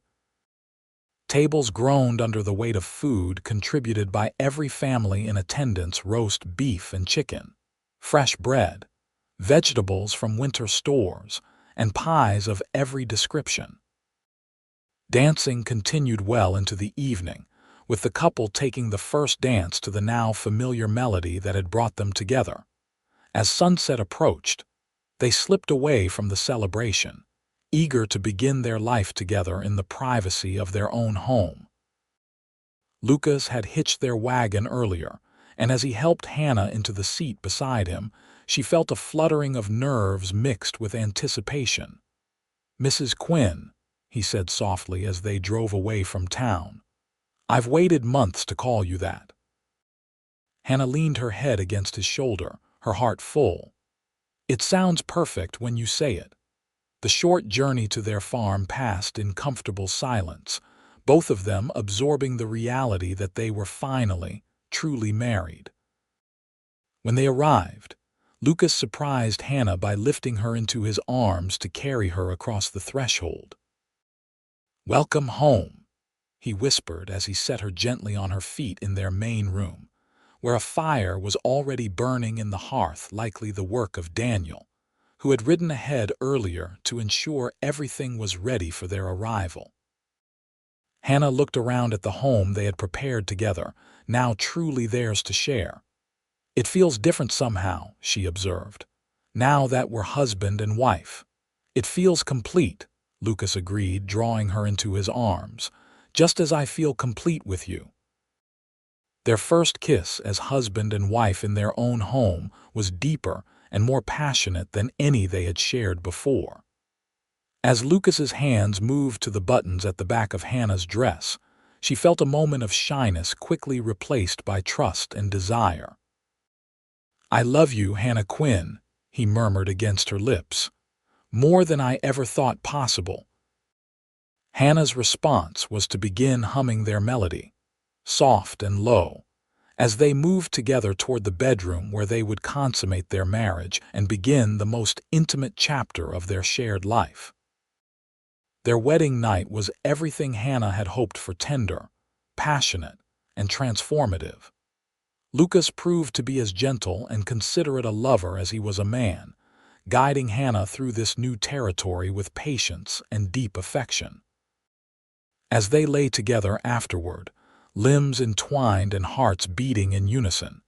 Tables groaned under the weight of food contributed by every family in attendance: roast beef and chicken, fresh bread, vegetables from winter stores, and pies of every description. Dancing continued well into the evening, with the couple taking the first dance to the now familiar melody that had brought them together. As sunset approached, they slipped away from the celebration, eager to begin their life together in the privacy of their own home. Lucas had hitched their wagon earlier, and as he helped Hannah into the seat beside him, she felt a fluttering of nerves mixed with anticipation. "Mrs. Quinn," he said softly as they drove away from town, "I've waited months to call you that." Hannah leaned her head against his shoulder, her heart full. "It sounds perfect when you say it." The short journey to their farm passed in comfortable silence, both of them absorbing the reality that they were finally, truly married. When they arrived, Lucas surprised Hannah by lifting her into his arms to carry her across the threshold. "Welcome home," he whispered as he set her gently on her feet in their main room, where a fire was already burning in the hearth, likely the work of Daniel, who had ridden ahead earlier to ensure everything was ready for their arrival. Hannah looked around at the home they had prepared together, now truly theirs to share. "It feels different somehow," she observed, "now that we're husband and wife." "It feels complete," Lucas agreed, drawing her into his arms, "just as I feel complete with you." Their first kiss as husband and wife in their own home was deeper and more passionate than any they had shared before. As Lucas's hands moved to the buttons at the back of Hannah's dress, she felt a moment of shyness quickly replaced by trust and desire. "I love you, Hannah Quinn," he murmured against her lips. "More than I ever thought possible." Hannah's response was to begin humming their melody, soft and low, as they moved together toward the bedroom where they would consummate their marriage and begin the most intimate chapter of their shared life. Their wedding night was everything Hannah had hoped for: tender, passionate, and transformative. Lucas proved to be as gentle and considerate a lover as he was a man, guiding Hannah through this new territory with patience and deep affection. As they lay together afterward, limbs entwined and hearts beating in unison,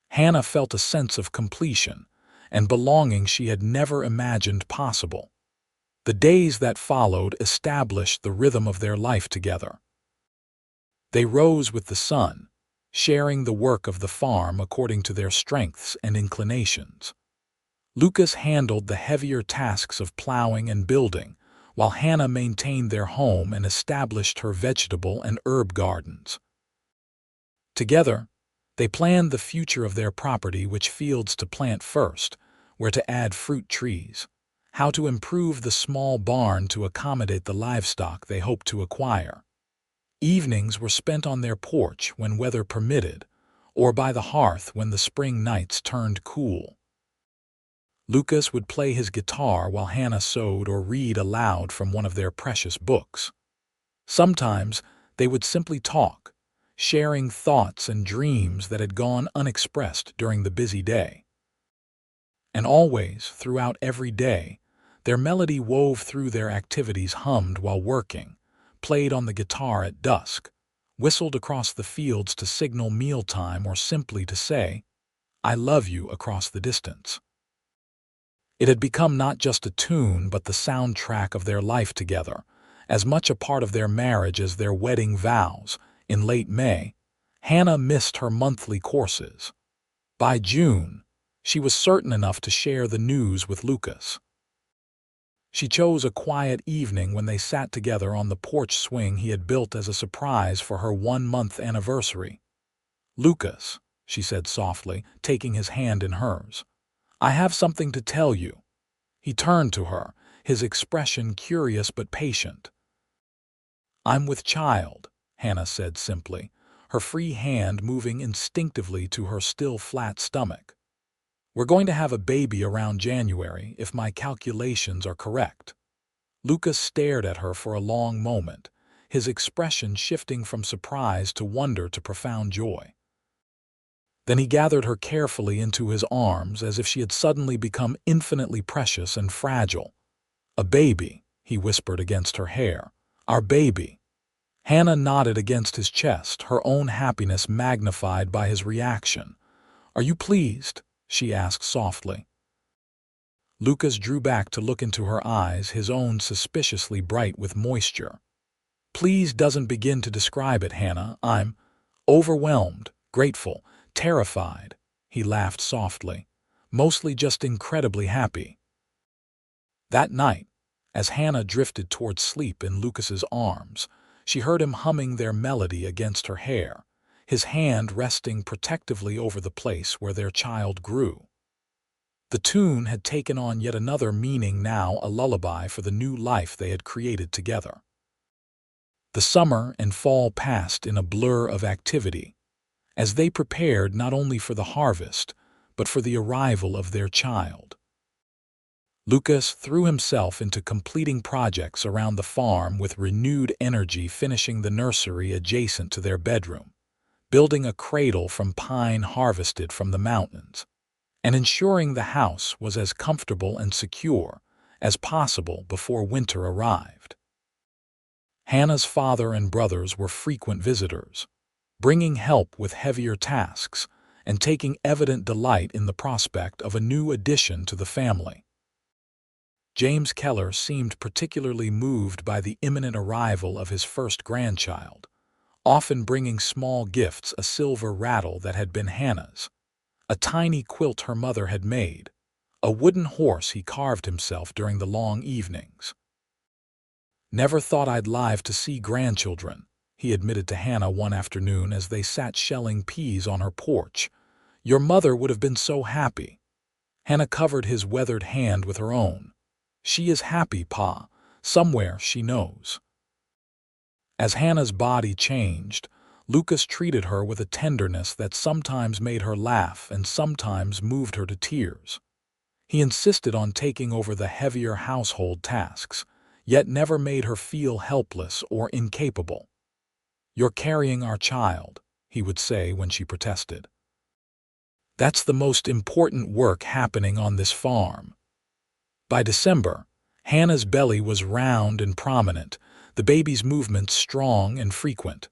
Hannah felt a sense of completion and belonging she had never imagined possible. The days that followed established the rhythm of their life together. They rose with the sun, sharing the work of the farm according to their strengths and inclinations. Lucas handled the heavier tasks of plowing and building, while Hannah maintained their home and established her vegetable and herb gardens. Together, they planned the future of their property: which fields to plant first, where to add fruit trees, how to improve the small barn to accommodate the livestock they hoped to acquire. Evenings were spent on their porch when weather permitted, or by the hearth when the spring nights turned cool. Lucas would play his guitar while Hannah sewed or read aloud from one of their precious books. Sometimes they would simply talk, sharing thoughts and dreams that had gone unexpressed during the busy day. And always, throughout every day, their melody wove through their activities: hummed while working, played on the guitar at dusk, whistled across the fields to signal mealtime, or simply to say, "I love you," across the distance. It had become not just a tune but the soundtrack of their life together, as much a part of their marriage as their wedding vows. In late May, Hannah missed her monthly courses. By June, she was certain enough to share the news with Lucas. She chose a quiet evening when they sat together on the porch swing he had built as a surprise for her 1-month anniversary. "Lucas," she said softly, taking his hand in hers, "I have something to tell you." He turned to her, his expression curious but patient. "I'm with child," Hannah said simply, her free hand moving instinctively to her still flat stomach. "We're going to have a baby around January, if my calculations are correct." Lucas stared at her for a long moment, his expression shifting from surprise to wonder to profound joy. Then he gathered her carefully into his arms as if she had suddenly become infinitely precious and fragile. "A baby," he whispered against her hair. "Our baby." Hannah nodded against his chest, her own happiness magnified by his reaction. "Are you pleased?" she asked softly. Lucas drew back to look into her eyes, his own suspiciously bright with moisture. "Pleased doesn't begin to describe it, Hannah. I'm overwhelmed, grateful, terrified," he laughed softly, "mostly just incredibly happy." That night, as Hannah drifted toward sleep in Lucas's arms, she heard him humming their melody against her hair, his hand resting protectively over the place where their child grew. The tune had taken on yet another meaning now, a lullaby for the new life they had created together. The summer and fall passed in a blur of activity, as they prepared not only for the harvest, but for the arrival of their child. Lucas threw himself into completing projects around the farm with renewed energy, finishing the nursery adjacent to their bedroom, building a cradle from pine harvested from the mountains, and ensuring the house was as comfortable and secure as possible before winter arrived. Hannah's father and brothers were frequent visitors, bringing help with heavier tasks and taking evident delight in the prospect of a new addition to the family. James Keller seemed particularly moved by the imminent arrival of his first grandchild, often bringing small gifts, a silver rattle that had been Hannah's, a tiny quilt her mother had made, a wooden horse he carved himself during the long evenings. "Never thought I'd live to see grandchildren," he admitted to Hannah one afternoon as they sat shelling peas on her porch. "Your mother would have been so happy." Hannah covered his weathered hand with her own. "She is happy, Pa. Somewhere she knows." As Hannah's body changed, Lucas treated her with a tenderness that sometimes made her laugh and sometimes moved her to tears. He insisted on taking over the heavier household tasks, yet never made her feel helpless or incapable. "You're carrying our child," he would say when she protested. "That's the most important work happening on this farm." By December, Hannah's belly was round and prominent, the baby's movements strong and frequent.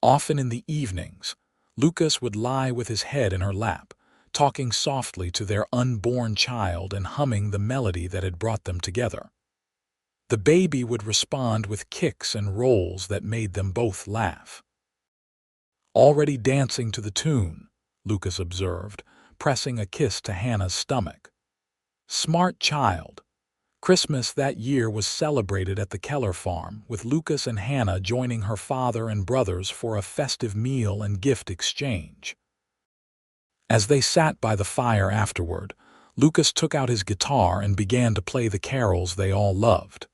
Often in the evenings, Lucas would lie with his head in her lap, talking softly to their unborn child and humming the melody that had brought them together. The baby would respond with kicks and rolls that made them both laugh. "Already dancing to the tune," Lucas observed, pressing a kiss to Hannah's stomach. "Smart child." Christmas that year was celebrated at the Keller farm, with Lucas and Hannah joining her father and brothers for a festive meal and gift exchange. As they sat by the fire afterward, Lucas took out his guitar and began to play the carols they all loved.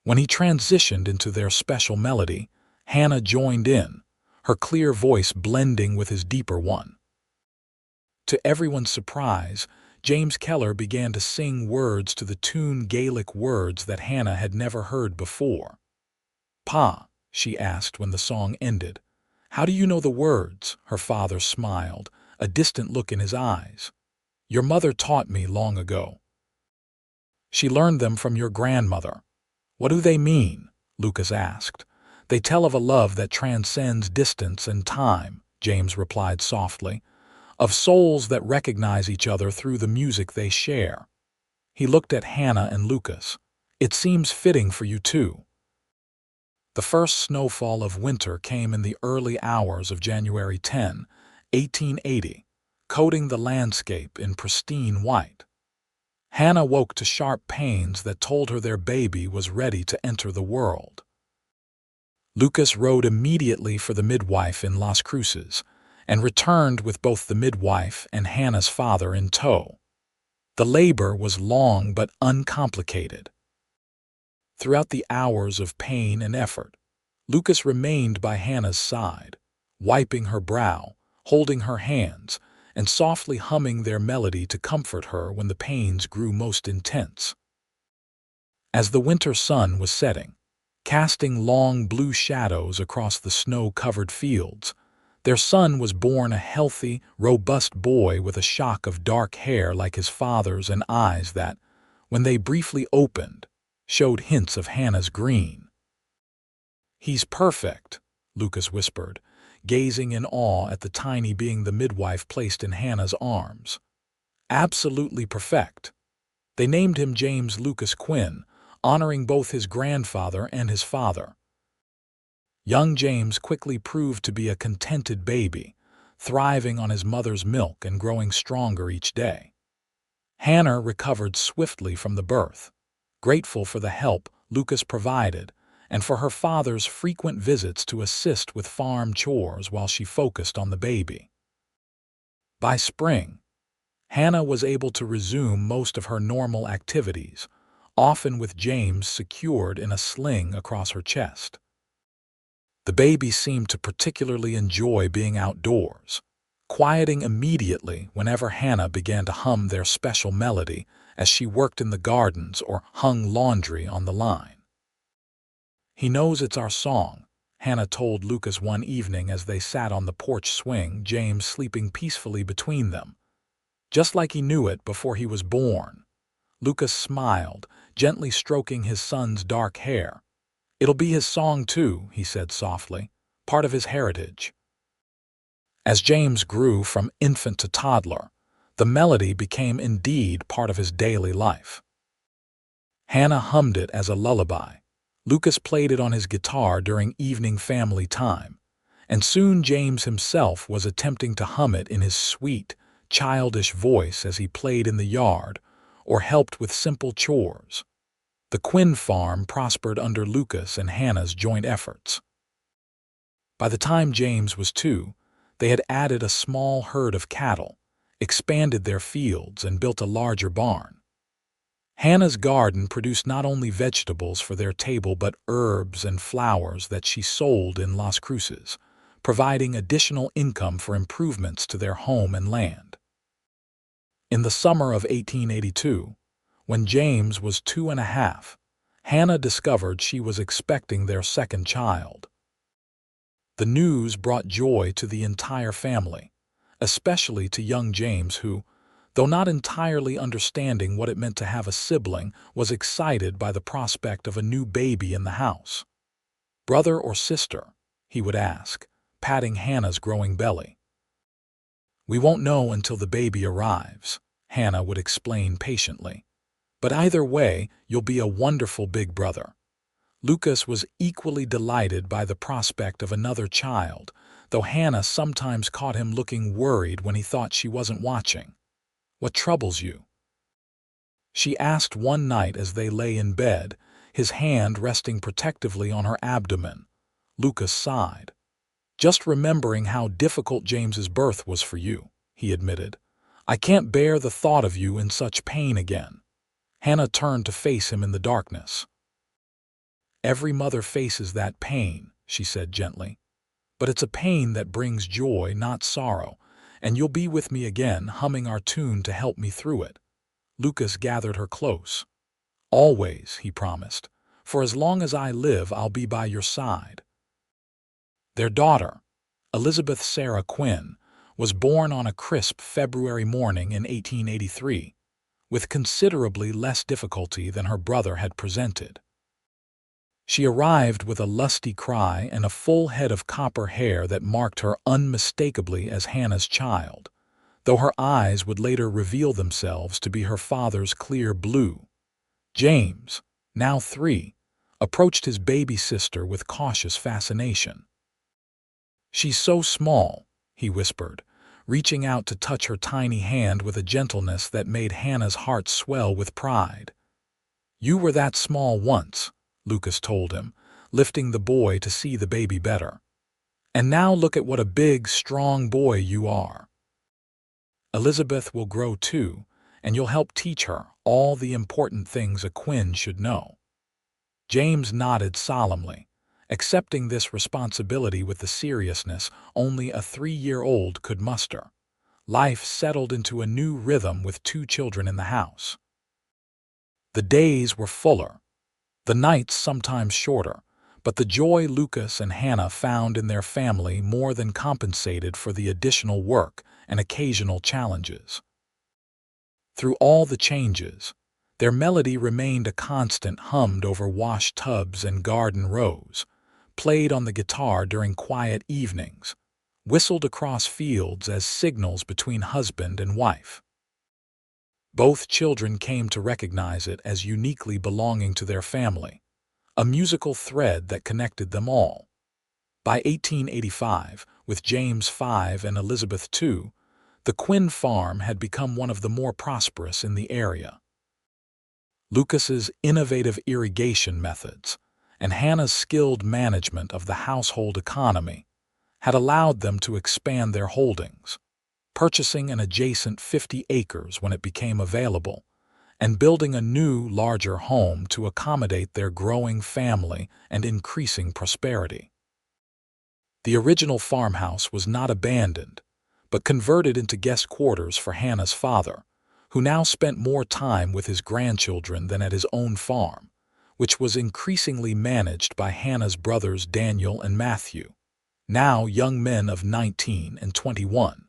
When he transitioned into their special melody, Hannah joined in, her clear voice blending with his deeper one. To everyone's surprise, James Keller began to sing words to the tune, Gaelic words that Hannah had never heard before. "Pa," she asked when the song ended, "how do you know the words?" Her father smiled, a distant look in his eyes. "Your mother taught me long ago." "She learned them from your grandmother." "What do they mean?" Lucas asked. "They tell of a love that transcends distance and time," James replied softly, "of souls that recognize each other through the music they share." He looked at Hannah and Lucas. "It seems fitting for you too." The first snowfall of winter came in the early hours of January 10, 1880, coating the landscape in pristine white. Hannah woke to sharp pains that told her their baby was ready to enter the world. Lucas rode immediately for the midwife in Las Cruces and returned with both the midwife and Hannah's father in tow. The labor was long but uncomplicated. Throughout the hours of pain and effort, Lucas remained by Hannah's side, wiping her brow, holding her hands, and softly humming their melody to comfort her when the pains grew most intense. As the winter sun was setting, casting long blue shadows across the snow-covered fields, their son was born, a healthy, robust boy with a shock of dark hair like his father's and eyes that, when they briefly opened, showed hints of Hannah's green. "He's perfect," Lucas whispered, gazing in awe at the tiny being the midwife placed in Hannah's arms. "Absolutely perfect." They named him James Lucas Quinn, honoring both his grandfather and his father. Young James quickly proved to be a contented baby, thriving on his mother's milk and growing stronger each day. Hannah recovered swiftly from the birth, grateful for the help Lucas provided and for her father's frequent visits to assist with farm chores while she focused on the baby. By spring, Hannah was able to resume most of her normal activities, often with James secured in a sling across her chest. The baby seemed to particularly enjoy being outdoors, quieting immediately whenever Hannah began to hum their special melody as she worked in the gardens or hung laundry on the line. "He knows it's our song," Hannah told Lucas one evening as they sat on the porch swing, James sleeping peacefully between them. "Just like he knew it before he was born." Lucas smiled, gently stroking his son's dark hair. "It'll be his song too," he said softly, "part of his heritage." As James grew from infant to toddler, the melody became indeed part of his daily life. Hannah hummed it as a lullaby, Lucas played it on his guitar during evening family time, and soon James himself was attempting to hum it in his sweet, childish voice as he played in the yard or helped with simple chores. The Quinn farm prospered under Lucas and Hannah's joint efforts. By the time James was 2, they had added a small herd of cattle, expanded their fields, and built a larger barn. Hannah's garden produced not only vegetables for their table but herbs and flowers that she sold in Las Cruces, providing additional income for improvements to their home and land. In the summer of 1882, when James was 2.5, Hannah discovered she was expecting their second child. The news brought joy to the entire family, especially to young James who, though not entirely understanding what it meant to have a sibling, was excited by the prospect of a new baby in the house. "Brother or sister?" he would ask, patting Hannah's growing belly. "We won't know until the baby arrives," Hannah would explain patiently. "But either way, you'll be a wonderful big brother." Lucas was equally delighted by the prospect of another child, though Hannah sometimes caught him looking worried when he thought she wasn't watching. "What troubles you?" she asked one night as they lay in bed, his hand resting protectively on her abdomen. Lucas sighed. "Just remembering how difficult James's birth was for you," he admitted. "I can't bear the thought of you in such pain again." Hannah turned to face him in the darkness. "Every mother faces that pain," she said gently. "But it's a pain that brings joy, not sorrow, and you'll be with me again, humming our tune to help me through it." Lucas gathered her close. "Always," he promised. "For as long as I live, I'll be by your side." Their daughter, Elizabeth Sarah Quinn, was born on a crisp February morning in 1883, with considerably less difficulty than her brother had presented. She arrived with a lusty cry and a full head of copper hair that marked her unmistakably as Hannah's child, though her eyes would later reveal themselves to be her father's clear blue. James, now 3, approached his baby sister with cautious fascination. "She's so small," he whispered, reaching out to touch her tiny hand with a gentleness that made Hannah's heart swell with pride. "You were that small once," Lucas told him, lifting the boy to see the baby better. "And now look at what a big, strong boy you are. Elizabeth will grow too, and you'll help teach her all the important things a Quinn should know." James nodded solemnly, accepting this responsibility with the seriousness only a 3-year-old could muster. Life settled into a new rhythm with 2 children in the house. The days were fuller, the nights sometimes shorter, but the joy Lucas and Hannah found in their family more than compensated for the additional work and occasional challenges. Through all the changes, their melody remained a constant, hummed over wash tubs and garden rows, played on the guitar during quiet evenings, whistled across fields as signals between husband and wife. Both children came to recognize it as uniquely belonging to their family, a musical thread that connected them all. By 1885, with James 5 and Elizabeth 2, the Quinn farm had become one of the more prosperous in the area. Lucas's innovative irrigation methods and Hannah's skilled management of the household economy had allowed them to expand their holdings, purchasing an adjacent 50 acres when it became available, and building a new, larger home to accommodate their growing family and increasing prosperity. The original farmhouse was not abandoned, but converted into guest quarters for Hannah's father, who now spent more time with his grandchildren than at his own farm, which was increasingly managed by Hannah's brothers Daniel and Matthew, now young men of 19 and 21.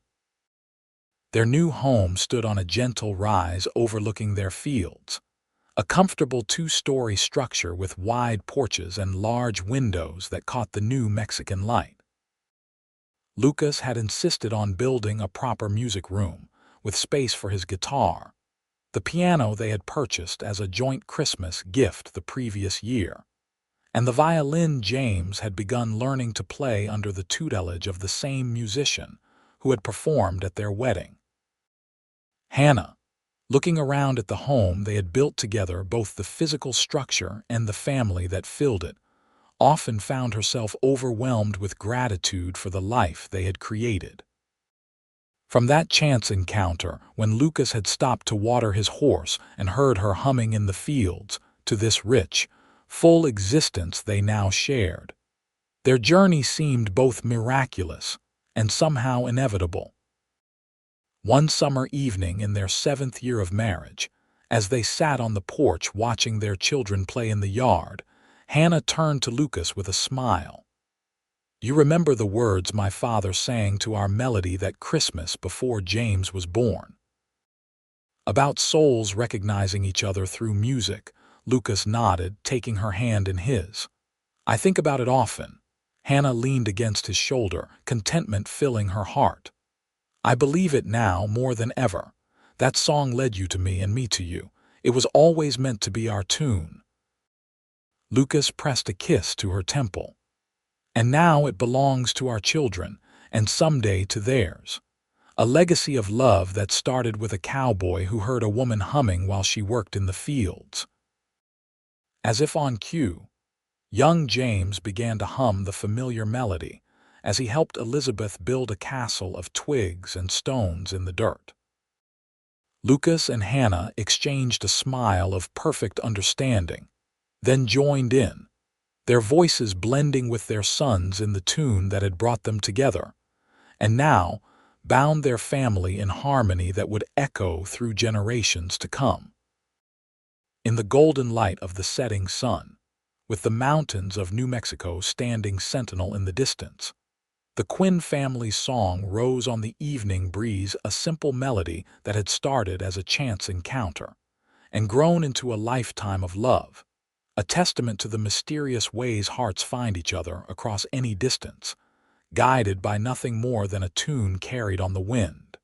Their new home stood on a gentle rise overlooking their fields, a comfortable 2-story structure with wide porches and large windows that caught the new Mexican light. Lucas had insisted on building a proper music room, with space for his guitar, the piano they had purchased as a joint Christmas gift the previous year, and the violin James had begun learning to play under the tutelage of the same musician who had performed at their wedding. Hannah, looking around at the home they had built together, both the physical structure and the family that filled it, often found herself overwhelmed with gratitude for the life they had created. From that chance encounter, when Lucas had stopped to water his horse and heard her humming in the fields, to this rich, full existence they now shared, their journey seemed both miraculous and somehow inevitable. One summer evening in their 7th year of marriage, as they sat on the porch watching their children play in the yard, Hannah turned to Lucas with a smile. "You remember the words my father sang to our melody that Christmas before James was born? About souls recognizing each other through music." Lucas nodded, taking her hand in his. "I think about it often." Hannah leaned against his shoulder, contentment filling her heart. "I believe it now more than ever. That song led you to me and me to you. It was always meant to be our tune." Lucas pressed a kiss to her temple. "And now it belongs to our children, and someday to theirs. A legacy of love that started with a cowboy who heard a woman humming while she worked in the fields." As if on cue, young James began to hum the familiar melody as he helped Elizabeth build a castle of twigs and stones in the dirt. Lucas and Hannah exchanged a smile of perfect understanding, then joined in, their voices blending with their sons in the tune that had brought them together, and now bound their family in harmony that would echo through generations to come. In the golden light of the setting sun, with the mountains of New Mexico standing sentinel in the distance, the Quinn family's song rose on the evening breeze, a simple melody that had started as a chance encounter and grown into a lifetime of love, a testament to the mysterious ways hearts find each other across any distance, guided by nothing more than a tune carried on the wind.